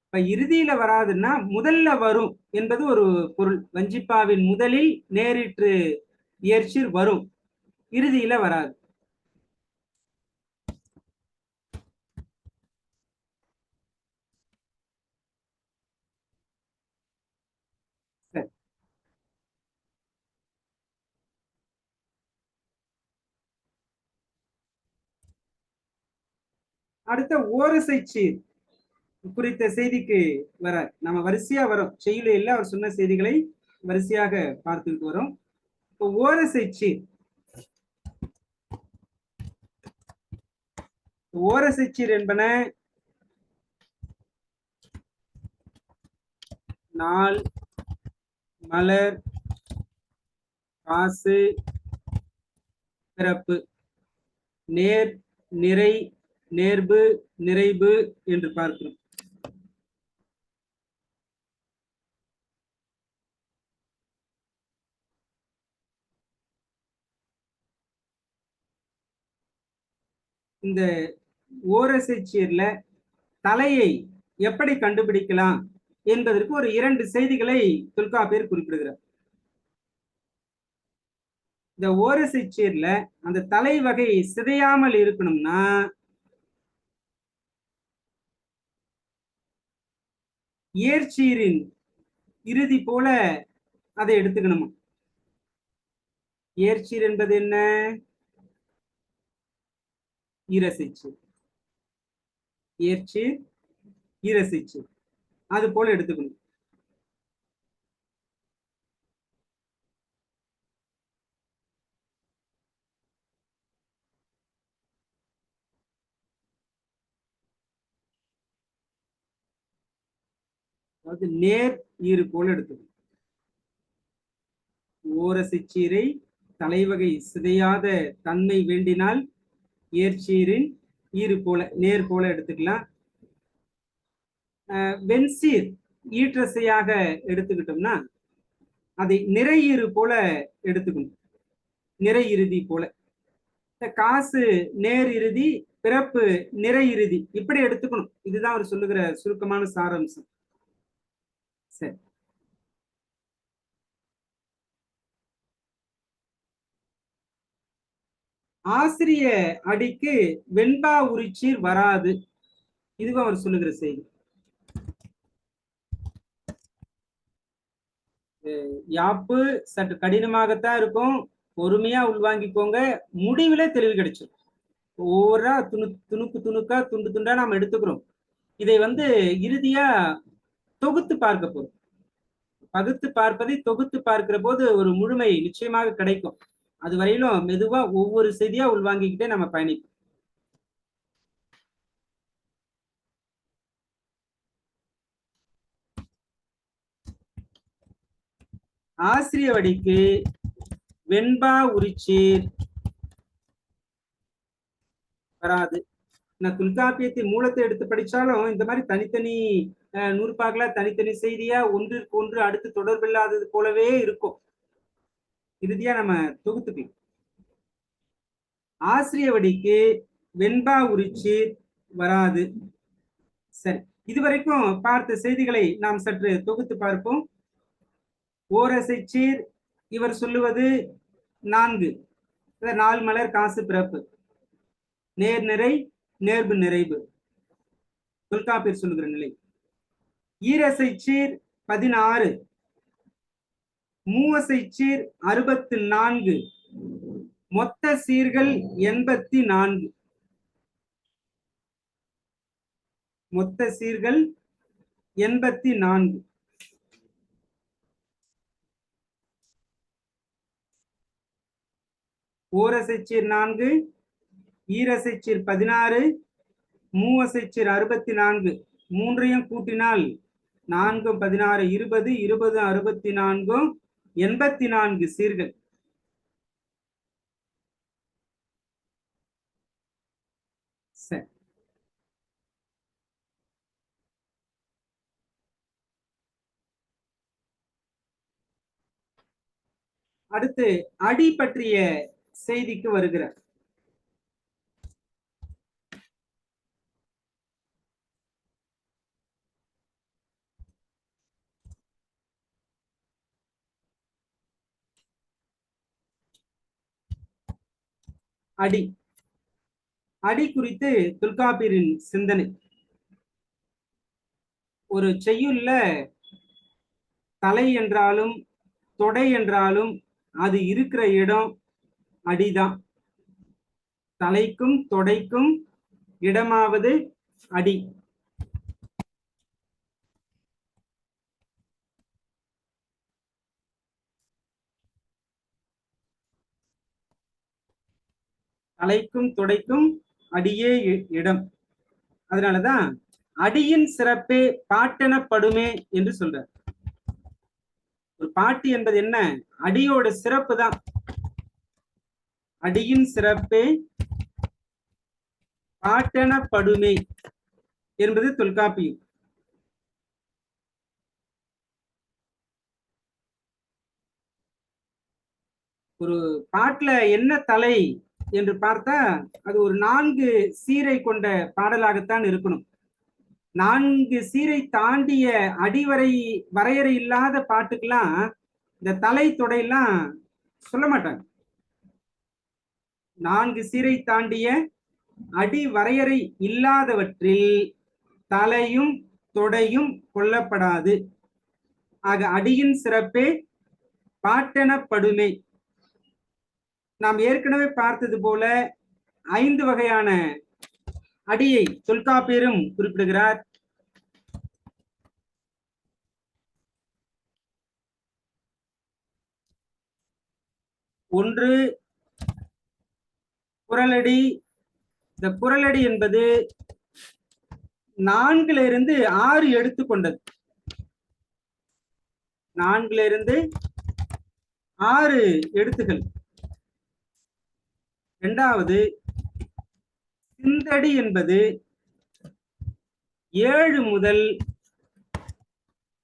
இப்ப இறுதியில வராதுன்னா முதல்ல வரும் என்பது ஒரு பொருள். வஞ்சிப்பாவின் முதலில் நேரிற்று இயற்சி வரும், இறுதியில வராது. அடுத்த ஓரசை சீர் குறித்த செய்திக்கு வர நம்ம வரிசையா வரும். செய்யுளில் அவர் சொன்ன செய்திகளை வரிசையாக பார்த்துக்கிட்டு வரும். இப்போ ஓரசை சீர், ஓரசை சீர் என்பன நாள், மலர், காசு, பிறப்பு, நேர், நிறை, நேர்பு, நிறைவு என்று பார்க்கிறோம். இந்த ஓரசை சீர்ல தலையை எப்படி கண்டுபிடிக்கலாம் என்பதற்கு ஒரு 2 செய்திகளை தொல்காப்பியர் குறிப்பிடுகிறார். இந்த ஓரசை சீர்ல அந்த தலை வகை சிதையாமல் இருக்கணும்னா ஏர்ச்சீரின் இறுதி போல அதை எடுத்துக்கணுமா. ஏர்ச்சீர் என்பது என்ன? ஈரசைச்சீர். ஏர்ச்சீர், ஈரசைச்சீர், அது போல எடுத்துக்கணும். அதாவது நேர் ஈறு போல எடுத்துக்கணும். ஓரசைச்சீரை தலைவகை சிதையாத தன்மை வேண்டினால் ஏர்ச்சீரின் ஈறு போல, நேர் போல எடுத்துக்கலாம். வெண்சீர் ஈற்றசையாக எடுத்துக்கிட்டோம்னா அதை நிறையீறு போல எடுத்துக்கணும். நிறை இறுதி போல. காசு நேர் இறுதி, பிறப்பு நிறை இறுதி, இப்படி எடுத்துக்கணும். இதுதான் அவர் சொல்லுகிற சுருக்கமான சாராம்சம். சரி, ஆசிரிய அடிக்கு வெண்பா உரிச்சீர் வராது. இதுவும் அவர் சொல்லுகிற செய்தி. யாப்பு சற்று கடினமாகத்தான் இருக்கும், பொறுமையா உள்வாங்கிக்கோங்க. முடிவுல தெளிவு கிடைச்சிடும். ஒவ்வொரு துணுக்கு துணுக்கா துண்டு துண்டா நாம் எடுத்துக்கிறோம். இதை இறுதியா தொகுத்து பார்க்க போறோம். பகுத்து பார்ப்பதை தொகுத்து பார்க்கிற போது ஒரு முழுமை நிச்சயமாக கிடைக்கும். அது வரையிலும் மெதுவா ஒவ்வொரு செய்தியா உள்வாங்கிக்கிட்டே நம்ம பயணிப்போம். ஆசிரியவடிக்கு வெண்பா உரிச்சீர் வராது. நான் தொல்காப்பியத்தை மூலத்தை எடுத்து படிச்சாலும் இந்த மாதிரி தனித்தனி நூற்பாக்களா தனித்தனி செய்தியா ஒன்றிற்கு ஒன்று அடுத்து தொடர்பில்லாதது போலவே இருக்கும். இறுதியா நம்ம தொகுத்துக்கலாம். ஆசிரியவடிக்கு வெண்பா உரிச்சீர் வராது. சரி, இதுவரைக்கும் பார்த்த செய்திகளை நாம் சற்று தொகுத்து பார்ப்போம். ஓரசைச்சீர் இவர் சொல்லுவது 4, நாள் மலர் காசு பிறப்பு, நேர் நிறை நேர்பு நிறைவு, தொல்காப்பியர் சொல்லுகிற நிலை. ஈரசைச்சீர் 16, மூவசைச்சீர் 64, மொத்த சீர்கள் 84. மொத்த சீர்கள் 84. ஓரசைச்சீர் 4, ஈரசைச்சீர் 16, மூவசைச்சீர் 64. மூன்றையும் கூட்டினால் 4 16 20, 20 64, 84 சீர்கள். சரி, அடுத்து அடி பற்றிய செய்திக்கு வருகிறார். அடி அடி குறித்து தொல்காப்பியரின் சிந்தனை. ஒரு செய்யுள்ல தலை என்றாலும் தொடை என்றாலும் அது இருக்கிற இடம் அடிதான். தலைக்கும் தொடைக்கும் இடமாவது அடி. தலைக்கும் தொடைக்கும் அடியே இடம். அதனாலதான் அடியின் சிறப்பே பாட்டெனப்படுமே என்று சொல்றார். ஒரு பாட்டு என்பது என்ன? அடியோட சிறப்பு தான். அடியின் சிறப்பே பாட்டெனப்படுமே என்பது தொல்காப்பியம். ஒரு பாட்டுல என்ன தலை என்று பார்த்தா அது ஒரு 4 சீரை கொண்ட பாடலாகத்தான் இருக்கணும். 4 சீரை தாண்டிய அடிவரை வரையறை இல்லாத பாட்டுக்கெல்லாம் இந்த தலை தொடையெல்லாம் சொல்ல மாட்டாங்க. 4 சீரை தாண்டிய அடி வரையறை இல்லாதவற்றில் தலையும் தொடையும் கொல்லப்படாது. ஆக அடியின் சிறப்பே பாட்டெனப்படுமே. நாம் ஏற்கனவே பார்த்தது போல 5 வகையான அடியை தொல்காப்பியரும் குறிப்பிடுகிறார். ஒன்று குறளடி. இந்த குறளடி என்பது 4 6 எடுத்துக்கொண்டது. 4 6 எழுத்துக்கள். இரண்டாவது சிந்தடி என்பது 7 முதல்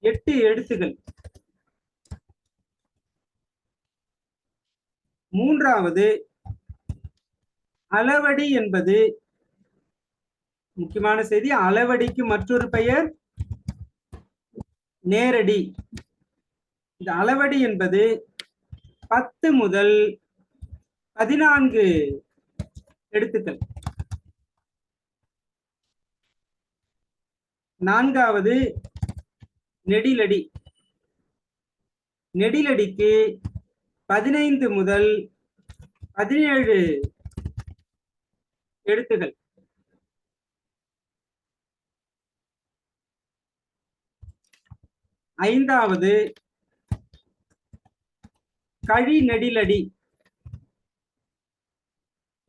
8 எழுத்துக்கள். மூன்றாவது அளவடி என்பது முக்கியமான செய்தி. அளவடிக்கு மற்றொரு பெயர் நேரடி. இந்த அளவடி என்பது 10 முதல் 14 எழுத்துக்கள். நான்காவது நெடிலடி. நெடிலடிக்கு 15 முதல் 17 எழுத்துக்கள். ஐந்தாவது கழி நெடிலடி.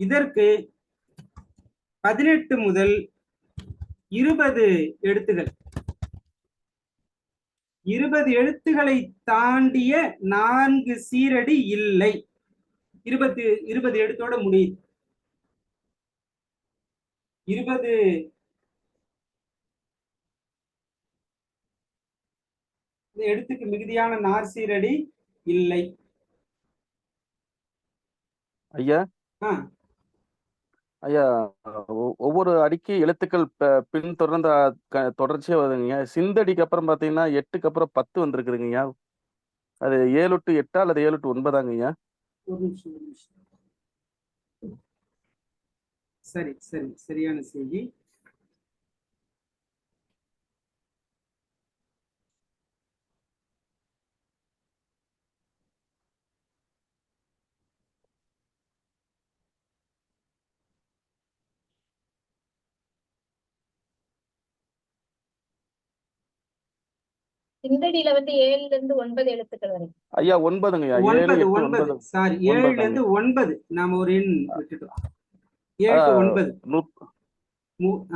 இதற்கு 18 முதல் 20 எழுத்துகள், 20 எழுத்துக்களை தாண்டிய 4 சீரடி இல்லை. 20 எழுத்தோட முடியுது. 20 எழுத்துக்கு மிகுதியான 4 சீரடி இல்லை. ஐயா ஐயா, ஒவ்வொரு அடிக்கு எழுத்துக்கள் பின் தொடர்ந்த தொடர்ச்சியா வருதுங்க. சிந்தடிக்கு அப்புறம் பாத்தீங்கன்னா 8க்கு அப்புறம் 10 வந்திருக்குதுங்கய்யா. அது 7 to 8 அல்லது 7 to 9 ஐயா? ஒரு நிமிஷம். சரி சரி, சரியான செய்தி. சிந்தடியில 7ல இருந்து 9 எழுத்துக்கள் வரைக்கும். ஐயா 9ங்கய்யா. 9 சாரி, 7ல இருந்து 9 நாம ஒரு எண் விட்டுட்டோம். 7 to 9.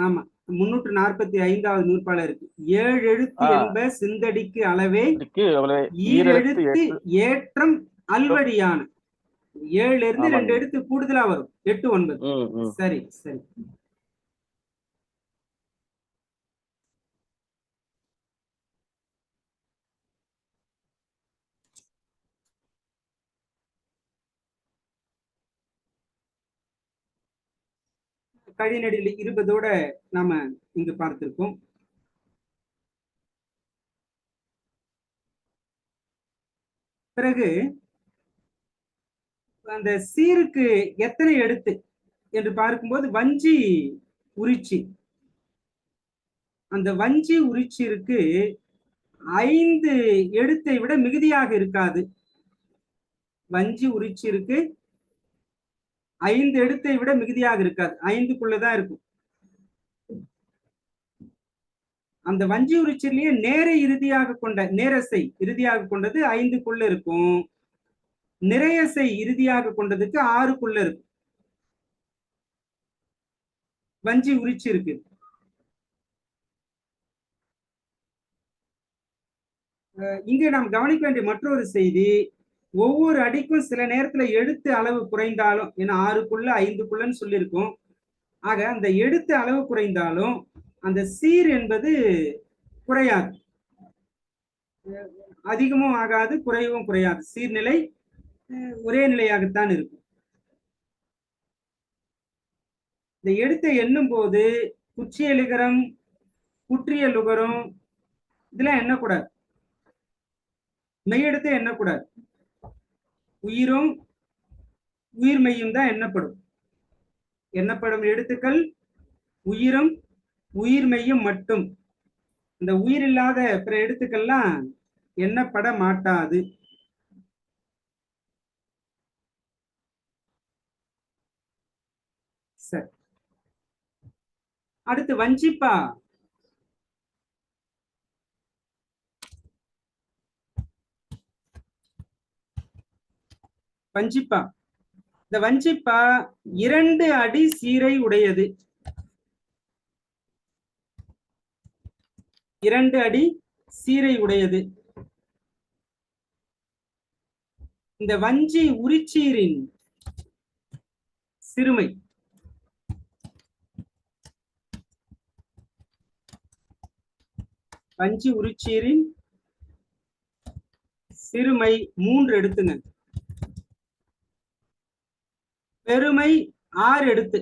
ஆமா, 345வது நூற்பால இருக்கு. 7 எழுத்து என்ப சிந்தடிக்கு அளவே ஈரெழுத்து ஏற்றம் அல்வழியான. 7ல இருந்து 2 எழுத்து கூடுதலா வரும். 8 9. சரி சரி. கழிநடியில் 20ஓட நாம இங்கு பார்த்திருக்கோம். பிறகு அந்த சீருக்கு எத்தனை எழுத்து என்று பார்க்கும்போது வஞ்சி உரிச்சி, அந்த வஞ்சி உரிச்சிற்கு 5 எழுத்தை விட மிகுதியாக இருக்காது. வஞ்சி உரிச்சிற்கு 5 எழுத்தை விட மிகுதியாக இருக்காது. 5க்குள்ளதான் இருக்கும். அந்த வஞ்சி உரிச்சிலேயே நேரை இறுதியாக கொண்ட, நேரசை இறுதியாக கொண்டது 5க்குள்ள இருக்கும். நிறையசை இறுதியாக கொண்டதுக்கு 6க்குள்ள இருக்கும். வஞ்சி உரிச்சி இருக்கு. இங்கே நாம் கவனிக்க வேண்டிய மற்றொரு செய்தி, ஒவ்வொரு அடிக்கும் சில நேரத்துல எழுத்து அளவு குறைந்தாலும், ஏன்னா 6க்குள்ள 5க்குள்ளன்னு சொல்லியிருக்கோம். ஆக அந்த எழுத்து அளவு குறைந்தாலும் அந்த சீர் என்பது குறையாது. அதிகமும் ஆகாது, குறையவும் குறையாது. சீர்நிலை ஒரே நிலையாகத்தான் இருக்கும். இந்த எழுத்தை எண்ணும் போது குற்றிய லிகரம், குற்றிய லுகரம் இதெல்லாம் எண்ணக்கூடாது. மெய்யெழுத்தை எண்ணக்கூடாது. உயிரும் உயிர்மெய்யும் தான் எண்ணப்படும். எண்ணப்படும் எழுத்துக்கள் உயிரும் உயிர்மெய்யும் மட்டும். இந்த உயிர் இல்லாத பிற எழுத்துக்கள்லாம் எண்ணப்பட மாட்டாது. சரி, அடுத்து வஞ்சிப்பா. வஞ்சிப்பா, இந்த வஞ்சிப்பா 2 அடி சீரை உடையது. 2 அடி சீரை உடையது. இந்த வஞ்சி உரிச்சீரின் சிறுமை வஞ்சி உரிச்சீரின் சிறுமை 3 எடுத்துங்க. பெருமை 6 எடுத்து.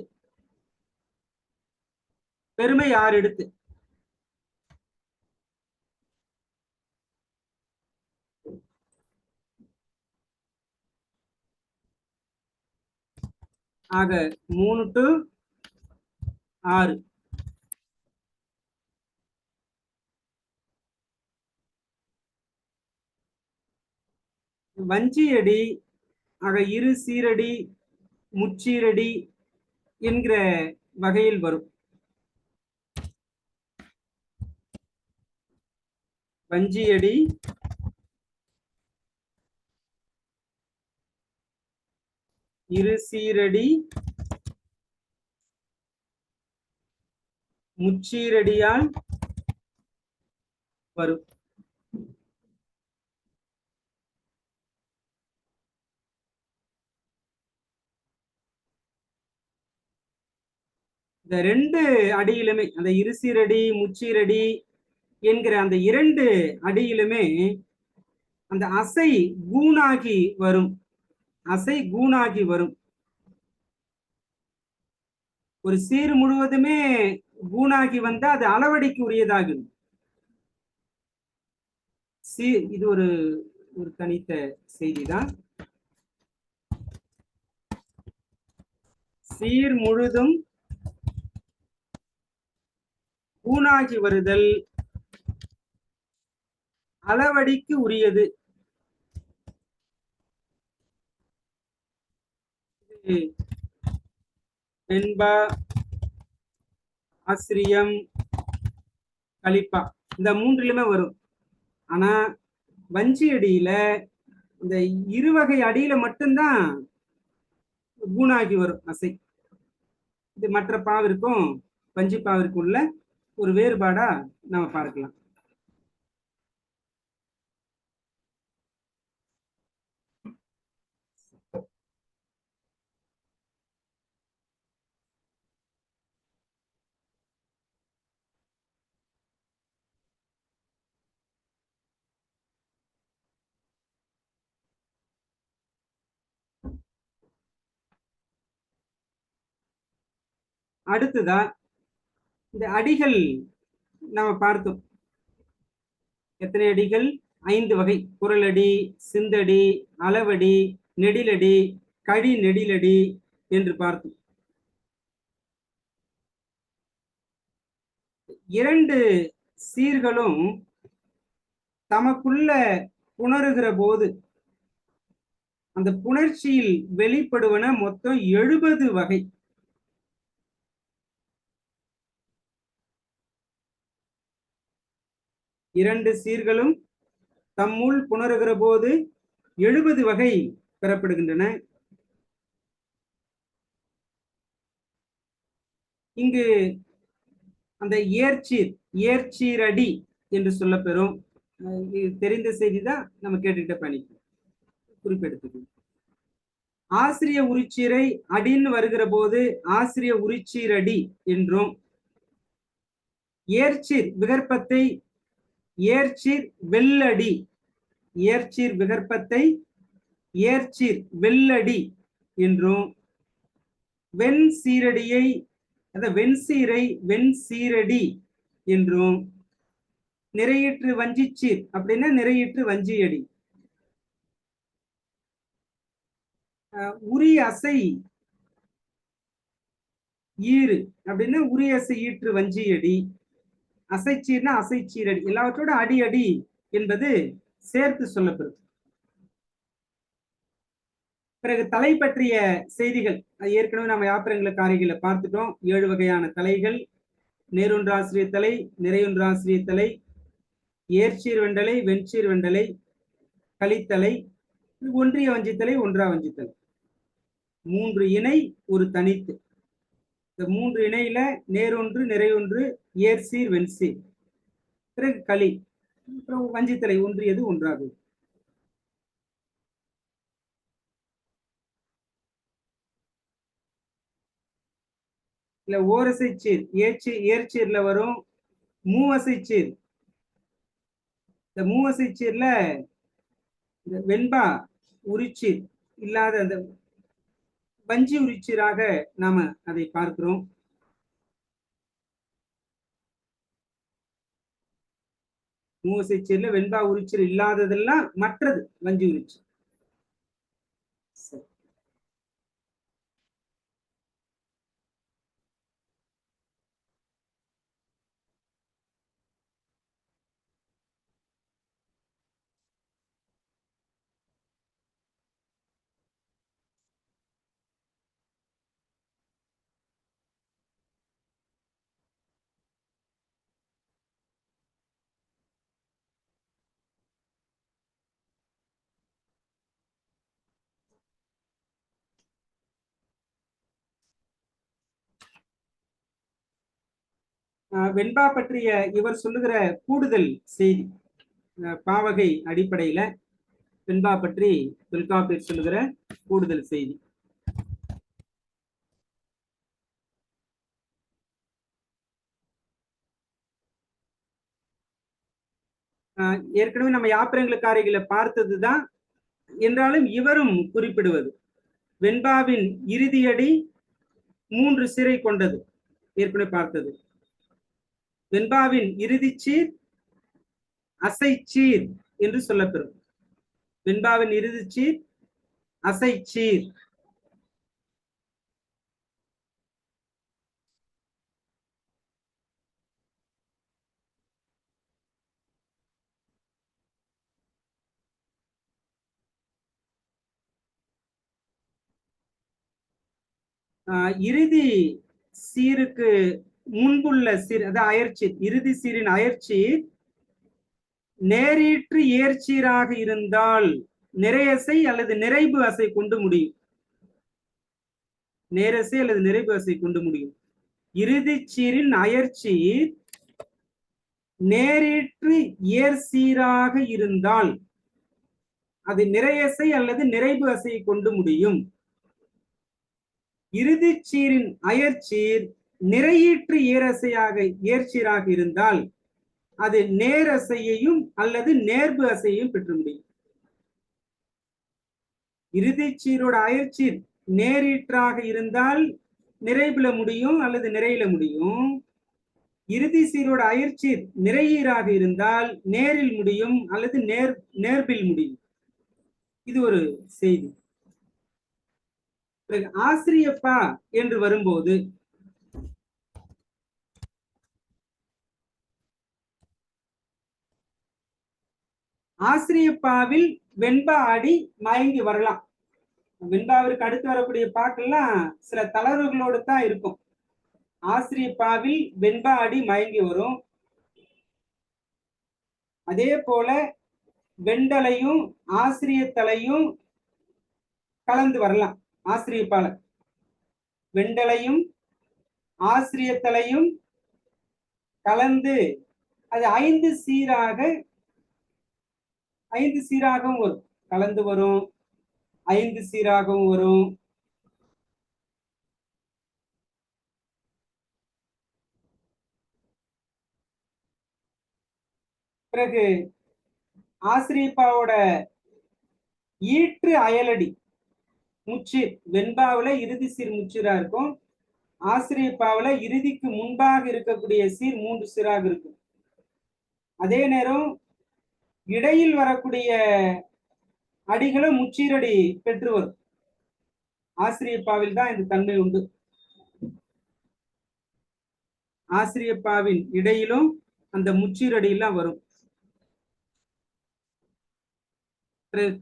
பெருமை 6 எடுத்து. ஆக 3 to 6. வஞ்சியடி ஆக இரு சீரடி முச்சீரடி என்கிற வகையில் வரும். வஞ்சியடி இரு சீரடி முச்சீரடியால் வரும். இந்த ரெண்டு அடியிலுமே, அந்த இருசீரடி முச்சீரடி என்கிற அந்த இரண்டு அடியிலுமே அந்த அசை கூணாகி வரும். அசை கூணாகி வரும். ஒரு சீர் முழுவதுமே கூணாகி வந்தா அது அளவடிக்கு உரியதாகும். இது ஒரு ஒரு தனித்த செய்திதான். சீர் முழுதும் கூணாகி வருதல் அளவடிக்கு உரியது. வெண்பா, ஆசிரியம், கலிப்பா இந்த மூன்றிலுமே வரும். ஆனா வஞ்சி அடியில இந்த இருவகை அடியில மட்டும்தான் கூணாகி வரும் அசை. இது மற்ற பாவிற்கும் வஞ்சி பாவிற்கும் உள்ள ஒரு வேறுபாடா நம்ம பார்க்கலாம். அடுத்ததா இந்த அடிகள் நம்ம பார்த்தோம். எத்தனை அடிகள்? 5 வகை. குரலடி, சிந்தடி, அளவடி, நெடிலடி, கடி நெடிலடி என்று பார்த்தோம். இரண்டு சீர்களும் தமக்குள்ள புணருகிற போது அந்த புணர்ச்சியில் வெளிப்படுவன மொத்தம் 70 வகை. இரண்டு சீர்களும் தம்முள் புணருகிற போது 70 வகை பெறப்படுகின்றன. இங்கு அந்த ஏர்ச்சீரடி என்று சொல்லப்பெறும். தெரிந்த செய்திதான் நம்ம கேட்டுக்கிட்ட பணிக்கு குறிப்பெடுத்துக்கணும். ஆசிரிய உரிச்சீரை அடின்னு வருகிற போது ஆசிரிய உரிச்சீரடி என்றும், ஏர்ச்சீர் விகற்பத்தை ஏர்ச்சீர் வெள்ளடி, ஏர்ச்சீர் விகற்பத்தை ஏர்ச்சீர் வெள்ளடி என்றும், வெண் சீரடியை வெண்சீரை வெண்சீரடி என்றும், நிறையிற்று வஞ்சிச்சீர் அப்படின்னா நிறையிற்று வஞ்சியடி, உரி அசை ஈறு அப்படின்னா உரி அசை ஈற்று வஞ்சியடி, அசைச்சீர்னா அசைச்சீரடி, எல்லாவற்றோட அடி அடி என்பது சேர்த்து சொல்லப்பெறும். பிறகு தலை பற்றிய செய்திகள் ஏற்கனவே நம்ம யாத்திரங்களை காரிகளை பார்த்துட்டோம். 7 வகையான தலைகள்: நேரொன்றாசிரிய தலை, நிறையொன்றாசிரிய தலை, ஏர்ச்சீர் வெண்டலை, வெண்சீர் வெண்டலை, கலித்தலை, ஒன்றிய வஞ்சித்தலை, ஒன்றா வஞ்சித்தலை. 3 இணை ஒரு தனித்து. இந்த 3 இணையில நேரொன்று நிறையொன்று ஏர்சீர் வெண்சீர், பிறகு களி, அப்புறம் வஞ்சித்தலை ஒன்றியது ஒன்றாது. இல்ல ஓரசைச்சீர் ஏர்ச்சீர்ல வரும். மூவசைச்சீர், இந்த மூவசைச்சீர்ல இந்த வெண்பா உரிச்சீர் இல்லாத அந்த வஞ்சி உரிச்சீராக நாம அதை பார்க்கிறோம். மூவசைச்சீர்ல வெண்பா உரிச்சீர் இல்லாததெல்லாம் மற்றது வஞ்சி உரிச்சீர். வெண்பா பற்றிய இவர் சொல்லுகிற கூடுதல் செய்தி, பாவகை அடிப்படையில வெண்பா பற்றி தொல்காப்பியர் சொல்லுகிற கூடுதல் செய்தி. ஏற்கனவே நம்ம யாப்பிரங்களுக்காரிகளை பார்த்ததுதான், என்றாலும் இவரும் குறிப்பிடுவது வெண்பாவின் இறுதியடி 3 சிறை கொண்டது. ஏற்கனவே பார்த்தது. வெண்பாவின் இறுதிச்சீர் அசைச்சீர் என்று சொல்லப்பெறும். வெண்பாவின் இறுதிச்சீர் அசைச்சீர். இறுதி சீருக்கு முன்புள்ள சீர், அதாவது அயற்சீர், இறுதி சீரின் அயற்சீர் நேரீற்று ஏர்ச்சீராக இருந்தால் நிறையசை அல்லது நிறைவு அசை கொண்டு முடியும். நேரசை அல்லது நிறைவு அசை கொண்டு முடியும். இறுதி சீரின் அயற்சீர் நேரீற்று ஏர்சீராக இருந்தால் அது நிறையசை அல்லது நிறைவு அசையை கொண்டு முடியும். இறுதி சீரின் அயற்சீர் நிறையீற்று ஏர்ச்சீராக இருந்தால் அது நேரசையையும் அல்லது நேர்பு அசையையும் பெற்று முடியும். இறுதி சீரோட அயற்சீர் நேரீற்றாக இருந்தால் நிறைவுல முடியும் அல்லது நிறையில முடியும். இறுதி சீரோட அயற்சீர் நிறையீராக இருந்தால் நேரில் முடியும் அல்லது நேர்பில் முடியும். இது ஒரு செய்தி. ஆசிரியப்பா என்று வரும்போது ஆசிரியப்பாவில் வெண்பா ஆடி மயங்கி வரலாம். வெண்பாவிற்கு அடுத்து வரக்கூடிய பாக்கெல்லாம் சில தளர்வுகளோடு தான் இருக்கும். ஆசிரியப்பாவில் வெண்பா ஆடி மயங்கி வரும். அதே போல வெண்டலையும் ஆசிரியத்தலையும் கலந்து வரலாம். ஆசிரியப்பால வெண்டலையும் ஆசிரியத்தலையும் கலந்து அது 5 சீராகவும் வரும். கலந்து வரும், 5 சீராகவும் வரும். பிறகு ஆசிரியப்பாவோட ஈற்று அயலடி முச்சீர் வெண்பாவில இறுதி சீர் முச்சீரா இருக்கும். ஆசிரியப்பாவில இறுதிக்கு முன்பாக இருக்கக்கூடிய சீர் 3 சீராக இருக்கும். அதே நேரம் இடையில் வரக்கூடிய அடிகளும் முச்சீரடி பெற்று வரும். ஆசிரியப்பாவில் தான் இந்த தன்மை உண்டு. ஆசிரியப்பாவின் இடையிலும் அந்த முச்சீரடியெல்லாம் வரும்.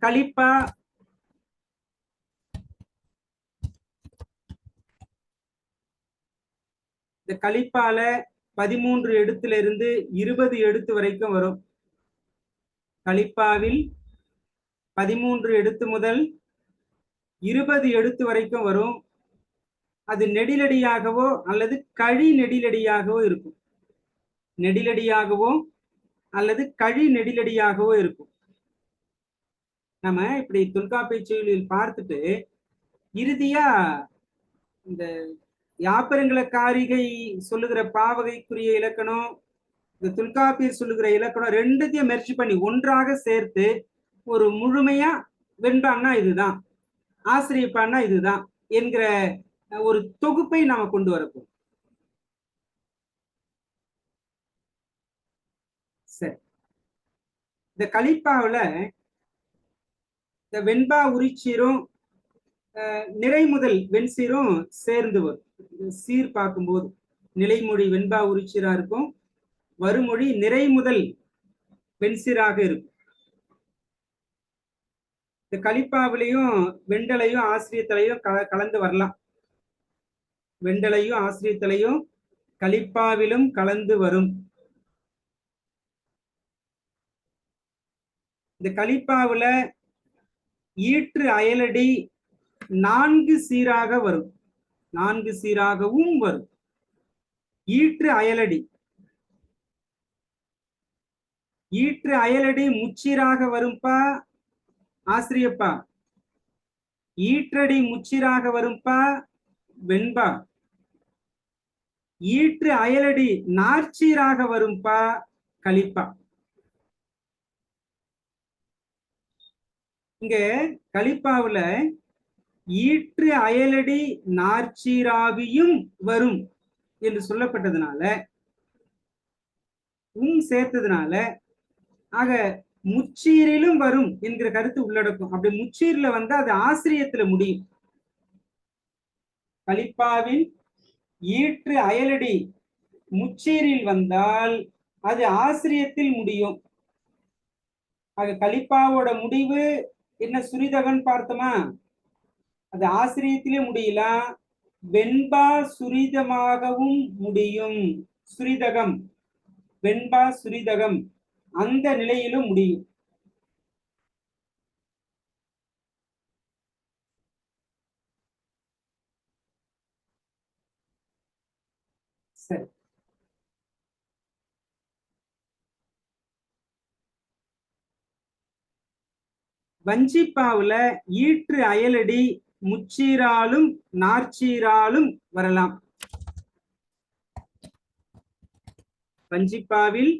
கலிப்பா இந்த கலிப்பால 13 எழுத்துல இருந்து 20 எழுத்து வரைக்கும் வரும். கலிப்பாவில் 13 எழுத்து முதல் 20 எழுத்து வரைக்கும் வரும். அது நெடிலடியாகவோ அல்லது கழி நெடிலடியாகவோ இருக்கும். நெடிலடியாகவோ அல்லது கழி நெடிலடியாகவோ இருக்கும். நம்ம இப்படி தொல்காப்பிய செய்யுளில் பார்த்துட்டு இறுதியா இந்த யாப்பரங்களக்காரிகை சொல்லுகிற பாவகைக்குரிய இலக்கணம், இந்த தொல்காப்பியர் சொல்லுகிற இலக்கணம் ரெண்டுத்தையும் மெர்ஜ் பண்ணி ஒன்றாக சேர்த்து ஒரு முழுமையா வெண்பான்னா இதுதான், ஆசிரியப்பான்னா இதுதான் என்கிற ஒரு தொகுப்பை நாம கொண்டு வரப்போம். சரி, இந்த கலிப்பாவில் இந்த வெண்பா உரிச்சீரும் நிறைமுதல் வெண்சீரும் சேர்ந்து வரும். சீர் பார்க்கும்போது நிலைமொழி வெண்பா உரிச்சீரா இருக்கும், வருமொழி நிறைமுதல் வெண்சீராக இருக்கும். இந்த கலிப்பாவிலையும் வெண்டலையும் ஆசிரியத்தலையும் கலந்து வரலாம். வெண்டலையும் ஆசிரியத்தலையும் கலிப்பாவிலும் கலந்து வரும். இந்த கலிப்பாவில ஈற்று அயலடி 4 சீராக வரும். 4 சீராகவும் வரும். ஈற்று அயலடி ஈற்று அயலடி முச்சீராக வரும்பா ஆசிரியப்பா. ஈற்றடி முச்சீராக வரும்பா வெண்பா. ஈற்று அயலடி நாற்சீராக வரும்பா கலிப்பா. இங்க கலிப்பாவுல ஈற்று அயலடி நாற்சீராவியும் வரும் என்று சொல்லப்பட்டதுனால சேர்த்ததுனால ஆக முச்சீரிலும் வரும் என்கிற கருத்து உள்ளடக்கும். அப்படி முச்சீர்ல வந்து அது ஆசிரியத்துல முடியும். கலிப்பாவின் ஈற்று அயலடி முச்சீரில் வந்தால் அது ஆசிரியத்தில் முடியும். ஆக கலிப்பாவோட முடிவு என்ன சுரிதகன் பார்த்தோமா, அது ஆசிரியத்திலே முடியலாம், வெண்பா சுரிதமாகவும் முடியும். சுரிதகம் வெண்பா சுரிதகம் அந்த நிலையிலும் முடியும். சரி, வஞ்சிப்பாவுல ஈற்று அயலடி முச்சீராலும் நாற்சீராலும் வரலாம். வஞ்சிப்பாவில்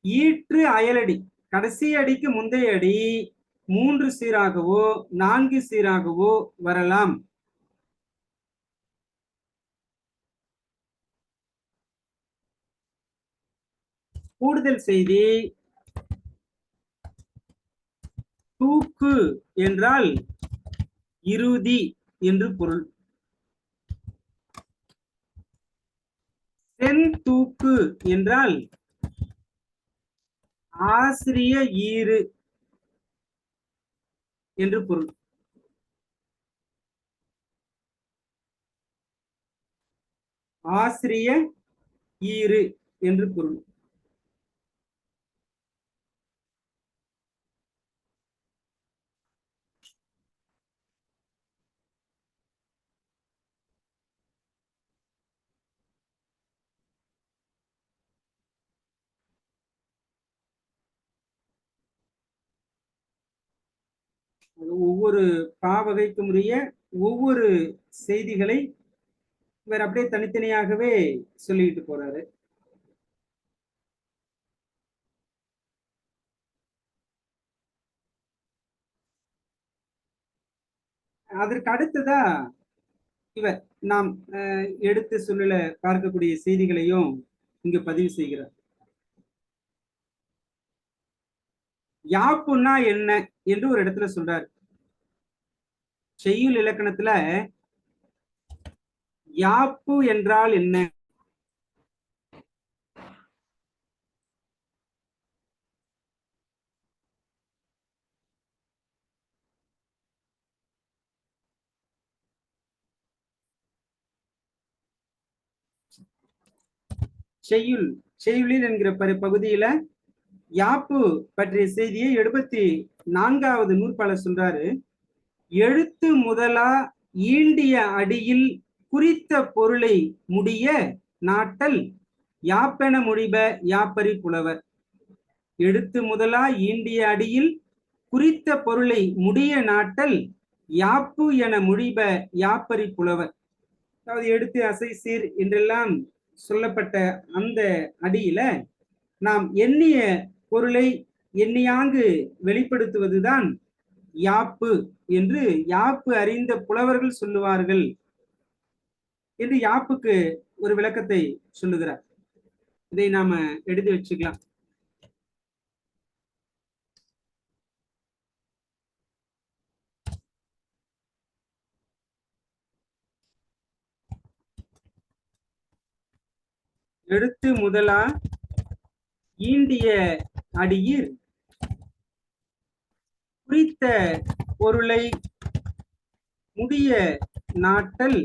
ஈற்று அயலடி கடைசி அடிக்கு முந்தைய அடி 3 சீராகவோ 4 சீராகவோ வரலாம். கூடுதல் செய்தி, தூக்கு என்றால் இறுதி என்று பொருள். செந்தூக்கு என்றால் ஆசிரிய ஈறு என்று பொருள். ஆசிரிய ஈறு என்று பொருள். ஒவ்வொரு பாவகைக்கும் உரிய ஒவ்வொரு செய்திகளை இவர் அப்படியே தனித்தனியாகவே சொல்லிட்டு போறாரு. அதற்கு அடுத்ததா இவர் நாம் எடுத்து சொல்லல பார்க்கக்கூடிய செய்திகளையும் இங்கு பதிவு செய்கிறார். யாப்புன்னா என்ன என்று ஒரு இடத்துல சொல்றார். செய்யுள் இலக்கணத்துல யாப்பு என்றால் என்ன? செய்யுளில் என்கிற பகுதியில யாப்பு பற்றிய செய்தியை 74வது நூற்பாளர் சொல்றாரு. எழுத்து முதலா ஈண்டிய அடியில் குறித்த பொருளை முடிய நாட்டல் யாப்பென மொழிப யாப்பரி புலவர். எழுத்து முதலா ஈண்டிய அடியில் குறித்த பொருளை முடிய நாட்டல் யாப்பு என மொழிப யாப்பரி புலவர். அதாவது எடுத்து அசை சீர் என்றெல்லாம் சொல்லப்பட்ட அந்த அடியில நாம் எண்ணிய பொருளை எண்ணியாங்கு வெளிப்படுத்துவதுதான் யாப்பு என்று யாப்பு அறிந்த புலவர்கள் சொல்லுவார்கள் என்று யாப்புக்கு ஒரு விளக்கத்தை சொல்லுகிறார். இதை நாம எடுத்து வச்சுக்கலாம். எழுத்து முதலா ஈண்டிய அடியில் குறித்த பொருளை முடிய நாட்டல்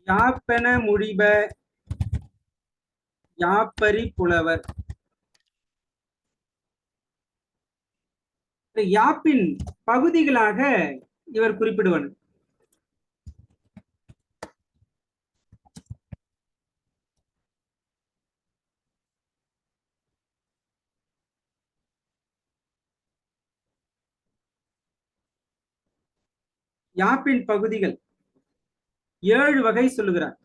யாப்பென மொழிப யாப்பரி புலவர். யாப்பின் பகுதிகளாக இவர் குறிப்பிடுவார். யாப்பின் பகுதிகள் 7 வகை சொல்லுகிறார்.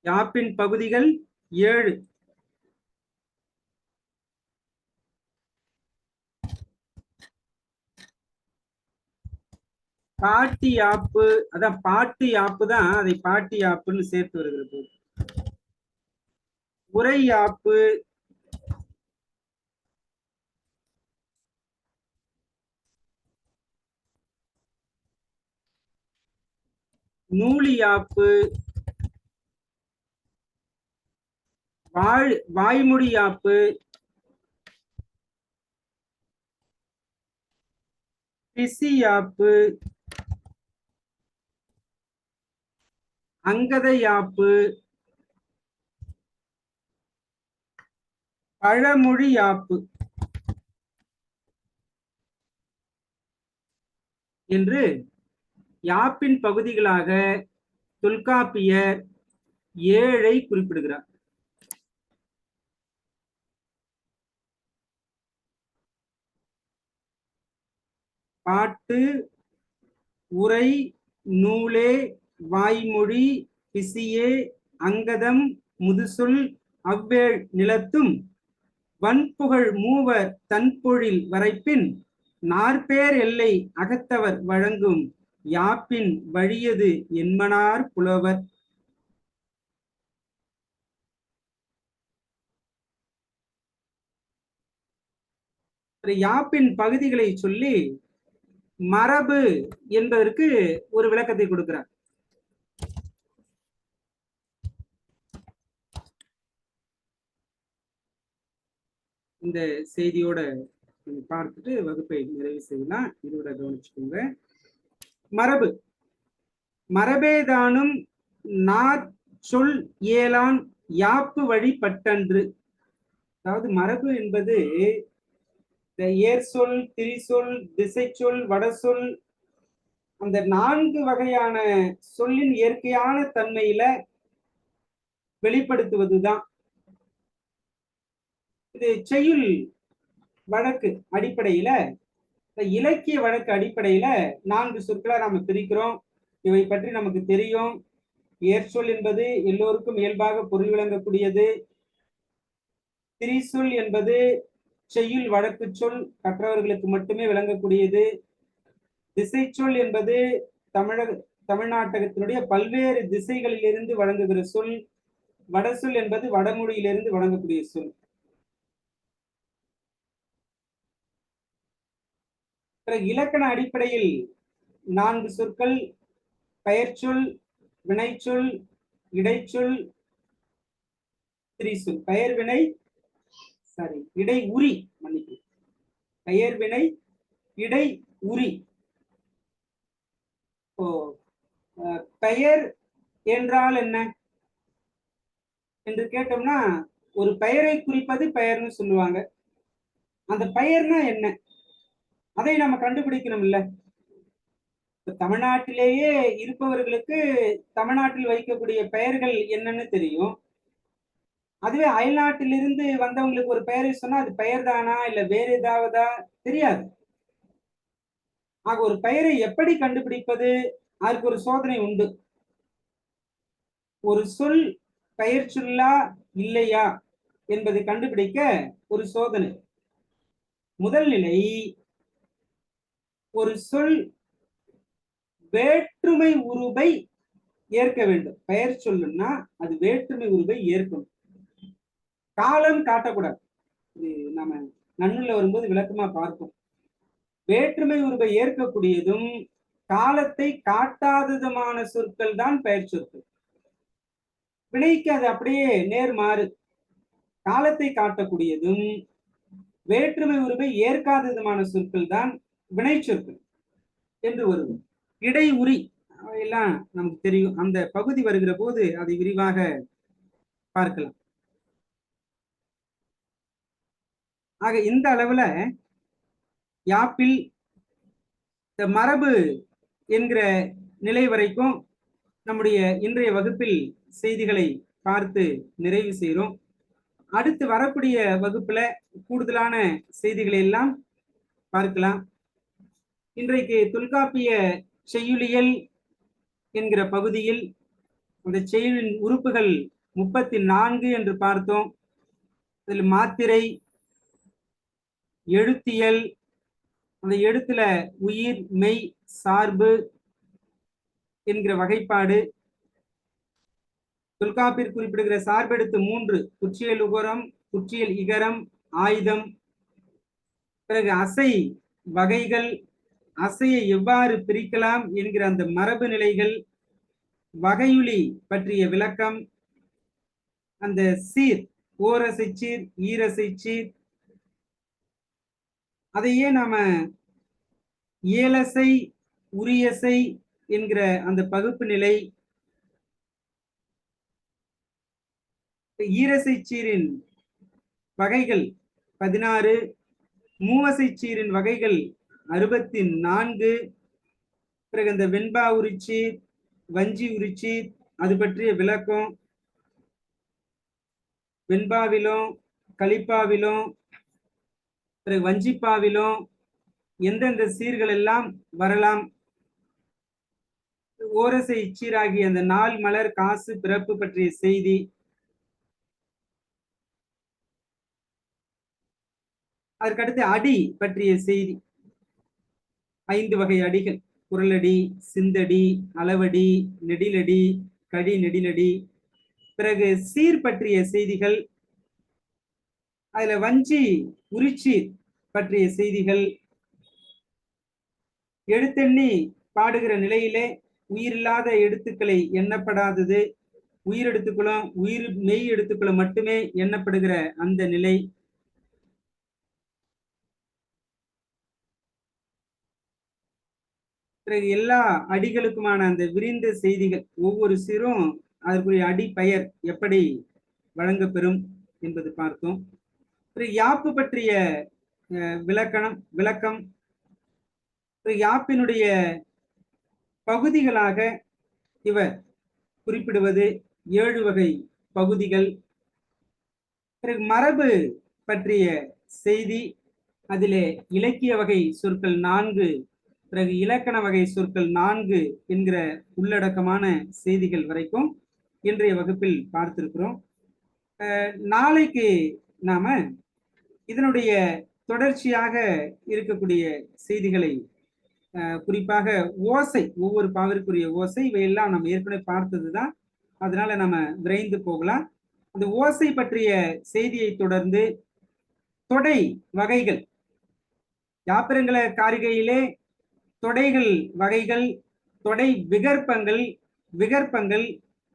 யாப்பின் பகுதிகள் 7. பாட்டி யாப்பு, அதான் பாட்டு யாப்பு தான், அதை பாட்டி யாப்புன்னு சேர்த்து வருகிறது. உரை யாப்பு, நூலி யாப்பு, வாய்மொழி யாப்பு, பிசி யாப்பு, அங்கத யாப்பு, பழமொழி யாப்பு என்று யாப்பின் பகுதிகளாக தொல்காப்பியர் 7 குறிப்பிடுகிறார். பாட்டு, உரை, நூலே, வாய்மொழி, பிசியே, அங்கதம், முதுசொல், அவ்வேள் நிலத்தும் வன்புகழ் மூவர் தன்பொழில் வரைப்பின் நாற்பேர் எல்லை அகத்தவர் வழங்கும் யாப்பின் வழியது என்மனார் புலவர். யாப்பின் பகுதிகளை சொல்லி மரபு என்பதற்கு ஒரு விளக்கத்தை கொடுக்கிறார். இந்த செய்தியோட பார்த்துட்டு வகுப்பை நிறைவு செய்யலாம். இதோட கவனிச்சுக்கோங்க. மரபு, மரபேதானும் நாற் சொல் இயலான் யாப்பு வழிபட்டன்று. அதாவது மரபு என்பது இந்த ஏர் சொல், திரிசொல், திசை சொல், வடசொல், அந்த 4 வகையான சொல்லின் இயற்கையான தன்மையில வெளிப்படுத்துவதுதான். இது செய்யுள் வழக்கு அடிப்படையில, இலக்கிய வழக்கு அடிப்படையில 4 சொற்களை நாம பிரிக்கிறோம். இவை பற்றி நமக்கு தெரியும். ஏர்சொல் என்பது எல்லோருக்கும் இயல்பாக பொருள் விளங்கக்கூடியது. திரிசொல் என்பது செய்யுள் வழக்கு சொல், கற்றவர்களுக்கு மட்டுமே விளங்கக்கூடியது. திசை சொல் என்பது தமிழ்நாட்டகத்தினுடைய பல்வேறு திசைகளிலிருந்து வழங்குகிற சொல். வடசொல் என்பது வடமொழியிலிருந்து வழங்கக்கூடிய சொல். இலக்கண அடிப்படையில் 4 சொற்கள்: பெயர்ச்சொல், வினைச்சொல், இடைச்சொல், திரிசொல். பெயர் வினை இடை உரி, மன்னிப்பு, பெயர் வினை இடை உரி. பெயர் என்றால் என்ன என்று கேட்டோம்னா, ஒரு பெயரை குறிப்பது பெயர்னு சொல்லுவாங்க. அந்த பெயர்னா என்ன, அதை நம்ம கண்டுபிடிக்கணும் இல்ல. தமிழ்நாட்டிலேயே இருப்பவர்களுக்கு தமிழ்நாட்டில் வைக்கக்கூடிய பெயர்கள் என்னன்னு தெரியும். அதுவே அயல்நாட்டிலிருந்து வந்தவங்களுக்கு ஒரு பெயரை சொன்னா அது பெயர் தானா இல்ல வேற ஏதாவதா தெரியாது. ஆக ஒரு பெயரை எப்படி கண்டுபிடிப்பது, அதுக்கு ஒரு சோதனை உண்டு. ஒரு சொல் பெயர் சொல்லா இல்லையா என்பதை கண்டுபிடிக்க ஒரு சோதனை. முதல் நிலை, ஒரு சொல் வேற்றுமை உருவை ஏற்க வேண்டும். பெயர் சொல்லுன்னா அது வேற்றுமை உருவை ஏற்கணும். காலம் காட்டக்கூடாது. இது நாம நன்னூல்ல வரும்போது விளக்கமா பார்ப்போம். வேற்றுமை உருவை ஏற்கக்கூடியதும் காலத்தை காட்டாததுமான சொற்கள் தான் பெயர் சொற்கள். வினைக்கு அது அப்படியே நேர்மாறு. காலத்தை காட்டக்கூடியதும் வேற்றுமை உருவை ஏற்காததுமான சொற்கள் தான் வினை சொற்கள் என்று வரும். இடை உரி எல்லாம் நமக்கு தெரியும். அந்த பகுதி வருகிற போது அதை விரிவாக பார்க்கலாம். ஆக இந்த அளவுல யாப்பில் இந்த மரபு என்கிற நிலை வரைக்கும் நம்முடைய இன்றைய வகுப்பில் செய்திகளை பார்த்து நிறைவு செய்கிறோம். அடுத்து வரக்கூடிய வகுப்புல கூடுதலான செய்திகளை எல்லாம் பார்க்கலாம். இன்றைக்கு தொல்காப்பிய செய்யுளியல் என்கிற பகுதியில் அந்த செய்யுளின் உறுப்புகள் 34 என்று பார்த்தோம். அதில் மாத்திரை, எழுத்தியல், அந்த எழுத்துல உயிர், மெய், சார்பு என்கிற வகைப்பாடு, தொல்காப்பியர் குறிப்பிடுகிற சார்பெடுத்து 3, குற்றியல் உகரம், குற்றியல் இகரம், ஆயுதம். பிறகு அசை வகைகள், அசையை எவ்வாறு பிரிக்கலாம் என்கிற அந்த மரபு நிலைகள், வகையுளி பற்றிய விளக்கம், அந்த சீர், ஓரசை சீர், ஈரசை சீர், அதையே நாம ஏலசை, உரியசை என்கிற அந்த பகுப்பு நிலை, ஈரசை சீரின் வகைகள் 16, மூவசை சீரின் வகைகள் 64. பிறகு அந்த வெண்பா உரிச்சீர், வஞ்சி உரிச்சீர், அது பற்றிய விளக்கம், வெண்பாவிலும் களிப்பாவிலும் பிறகு வஞ்சிப்பாவிலும் எந்தெந்த சீர்கள் எல்லாம் வரலாம், ஓரசை சீராகிய அந்த நாள், மலர், காசு, பிறப்பு பற்றிய செய்தி, அதற்கடுத்து அடி பற்றிய செய்தி, 5 வகை அடிகள், குரலடி, சிந்தடி, அளவடி, நெடிலடி, கடி நெடிலடி. பிறகு சீர் பற்றிய செய்திகள், அதுல வஞ்சி உரிச்சீர் பற்றிய செய்திகள், எழுத்தெண்ணி பாடுகிற நிலையிலே உயிரில்லாத எழுத்துக்களை எண்ணப்படாதது, உயிர் எழுத்துக்களும் உயிர் மெய் எழுத்துக்களும் மட்டுமே எண்ணப்படுகிற அந்த நிலை, பிறகு எல்லா அடிகளுக்குமான அந்த விரிந்த செய்திகள், ஒவ்வொரு சீரும் அதற்குரிய அடி பெயர் எப்படி வழங்கப்பெறும் என்பது பார்த்தோம். பிறகு யாப்பு பற்றிய விளக்கம், யாப்பினுடைய பகுதிகளாக இவர் குறிப்பிடுவது 7 வகை பகுதிகள். பிறகு மரபு பற்றிய செய்தி, அதிலே இலக்கிய வகை சொற்கள் 4, பிறகு இலக்கண வகை சொற்கள் 4 என்கிற உள்ளடக்கமான செய்திகள் வரைக்கும் இன்றைய வகுப்பில் பார்த்திருக்கிறோம். நாளைக்கு நாம இதனுடைய தொடர்ச்சியாக இருக்கக்கூடிய செய்திகளை, குறிப்பாக ஓசை, ஒவ்வொரு பாவிற்குரிய ஓசை, இவையெல்லாம் நம்ம ஏற்கனவே பார்த்ததுதான், அதனால நம்ம விரைந்து போகலாம். அந்த ஓசை பற்றிய செய்தியை தொடர்ந்து தொடை வகைகள், யாப்பிரங்கல காரிகையிலே தொடைகள் வகைகள், தொடை விகற்பங்கள்,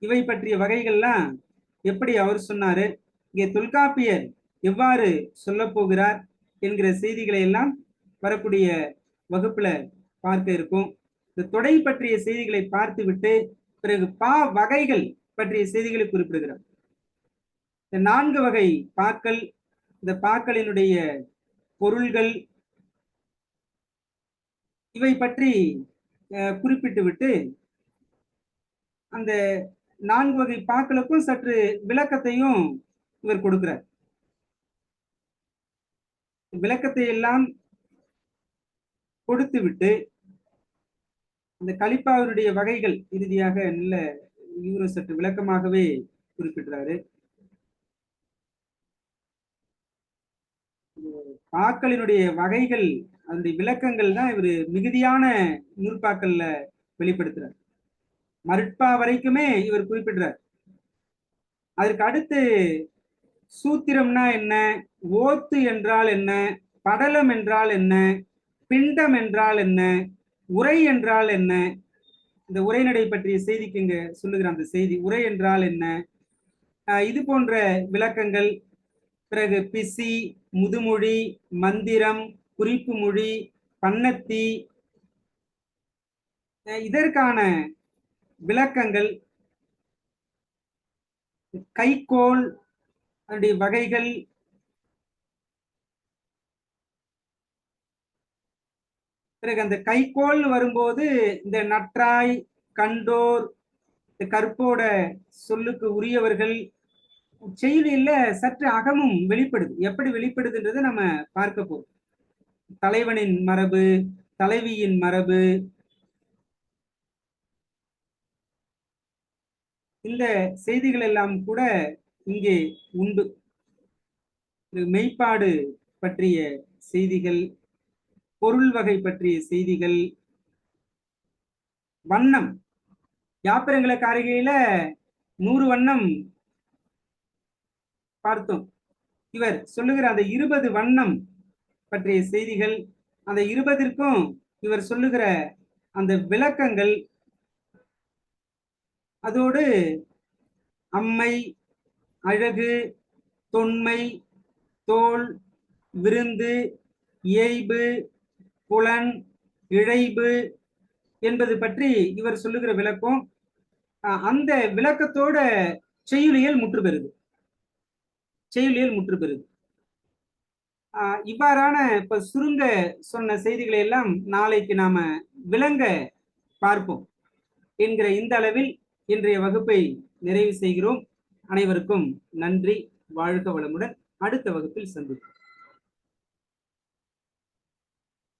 இவை பற்றிய வகைகள்லாம் எப்படி அவர் சொன்னாரு, இங்கே தொல்காப்பியர் எவ்வாறு சொல்ல போகிறார் என்கிற செய்திகளை எல்லாம் வரக்கூடிய வகுப்புல பார்க்க இருக்கும். இந்த தொடை பற்றிய செய்திகளை பார்த்துவிட்டு பிறகு பா வகைகள் பற்றிய செய்திகளை குறிப்பிடுகிறார். இந்த 4 வகை பாக்கள், இந்த பாக்களினுடைய பொருள்கள், இவை பற்றி குறிப்பிட்டு விட்டு அந்த 4 வகை பாக்களுக்கும் சற்று விளக்கத்தையும் இவர் கொடுக்கிறார். விளக்கத்தை எல்லாம் கொடுத்து விட்டு அந்த களிப்பாவினுடைய வகைகள் இறுதியாக நல்ல இவரும் சற்று விளக்கமாகவே குறிப்பிடுறாரு. பாக்களினுடைய வகைகள், அந்த விளக்கங்கள் தான் இவர் மிகுதியான நூற்பாக்கள்ல வெளிப்படுத்துறார். மருட்பா வரைக்குமே இவர் குறிப்பிடுறார். அதற்கு அடுத்து சூத்திரம்னா என்ன, ஓத்து என்றால் என்ன, படலம் என்றால் என்ன, பிண்டம் என்றால் என்ன, உரை என்றால் என்ன, இந்த உரைநடை பற்றிய செய்திக்கு இங்க சொல்லுகிற அந்த செய்தி, உரை என்றால் என்ன, இது போன்ற விளக்கங்கள். பிறகு பிசி, முதுமொழி, மந்திரம், குறிப்பு மொழி, பன்னத்தி, இதற்கான விளக்கங்கள், கைக்கோள் அதனுடைய வகைகள், பிறகு அந்த கைக்கோள் வரும்போது இந்த நற்றாய், கண்டோர், கற்போட சொல்லுக்கு உரியவர்கள், செய்தியில சற்று அகமும் வெளிப்படுது. எப்படி வெளிப்படுதுன்றதை நம்ம பார்க்க போறோம். தலைவனின் மரபு, தலைவியின் மரபு, இந்த செய்திகள் எல்லாம் கூட இங்கே உண்டு. மெய்ப்பாடு பற்றிய செய்திகள், பொருள் வகை பற்றிய செய்திகள், வண்ணம், யாப்பிரங்கல காரிகையில 100 வண்ணம் பார்த்தோம். இவர் சொல்லுகிற அந்த 20 வண்ணம் பற்றிய செய்திகள், அந்த 20ற்கும் இவர் சொல்லுகிற அந்த விளக்கங்கள், அதோடு அம்மை, அழகு, தொன்மை, தோல், விருந்து, இயைபு, புலன், இழைபு என்பது பற்றி இவர் சொல்லுகிற விளக்கம். அந்த விளக்கத்தோட செய்யுளியல் முற்று பெறுது. செய்யுளியல் முற்று பெறுது. இவ்வாறான இப்ப சுருங்க சொன்ன செய்திகளை எல்லாம் நாளைக்கு நாம விளங்க பார்ப்போம் என்கிற இந்த அளவில் இன்றைய வகுப்பை நிறைவு செய்கிறோம். அனைவருக்கும் நன்றி. வாழ்க வளமுடன். அடுத்த வகுப்பில் சந்திப்போம்.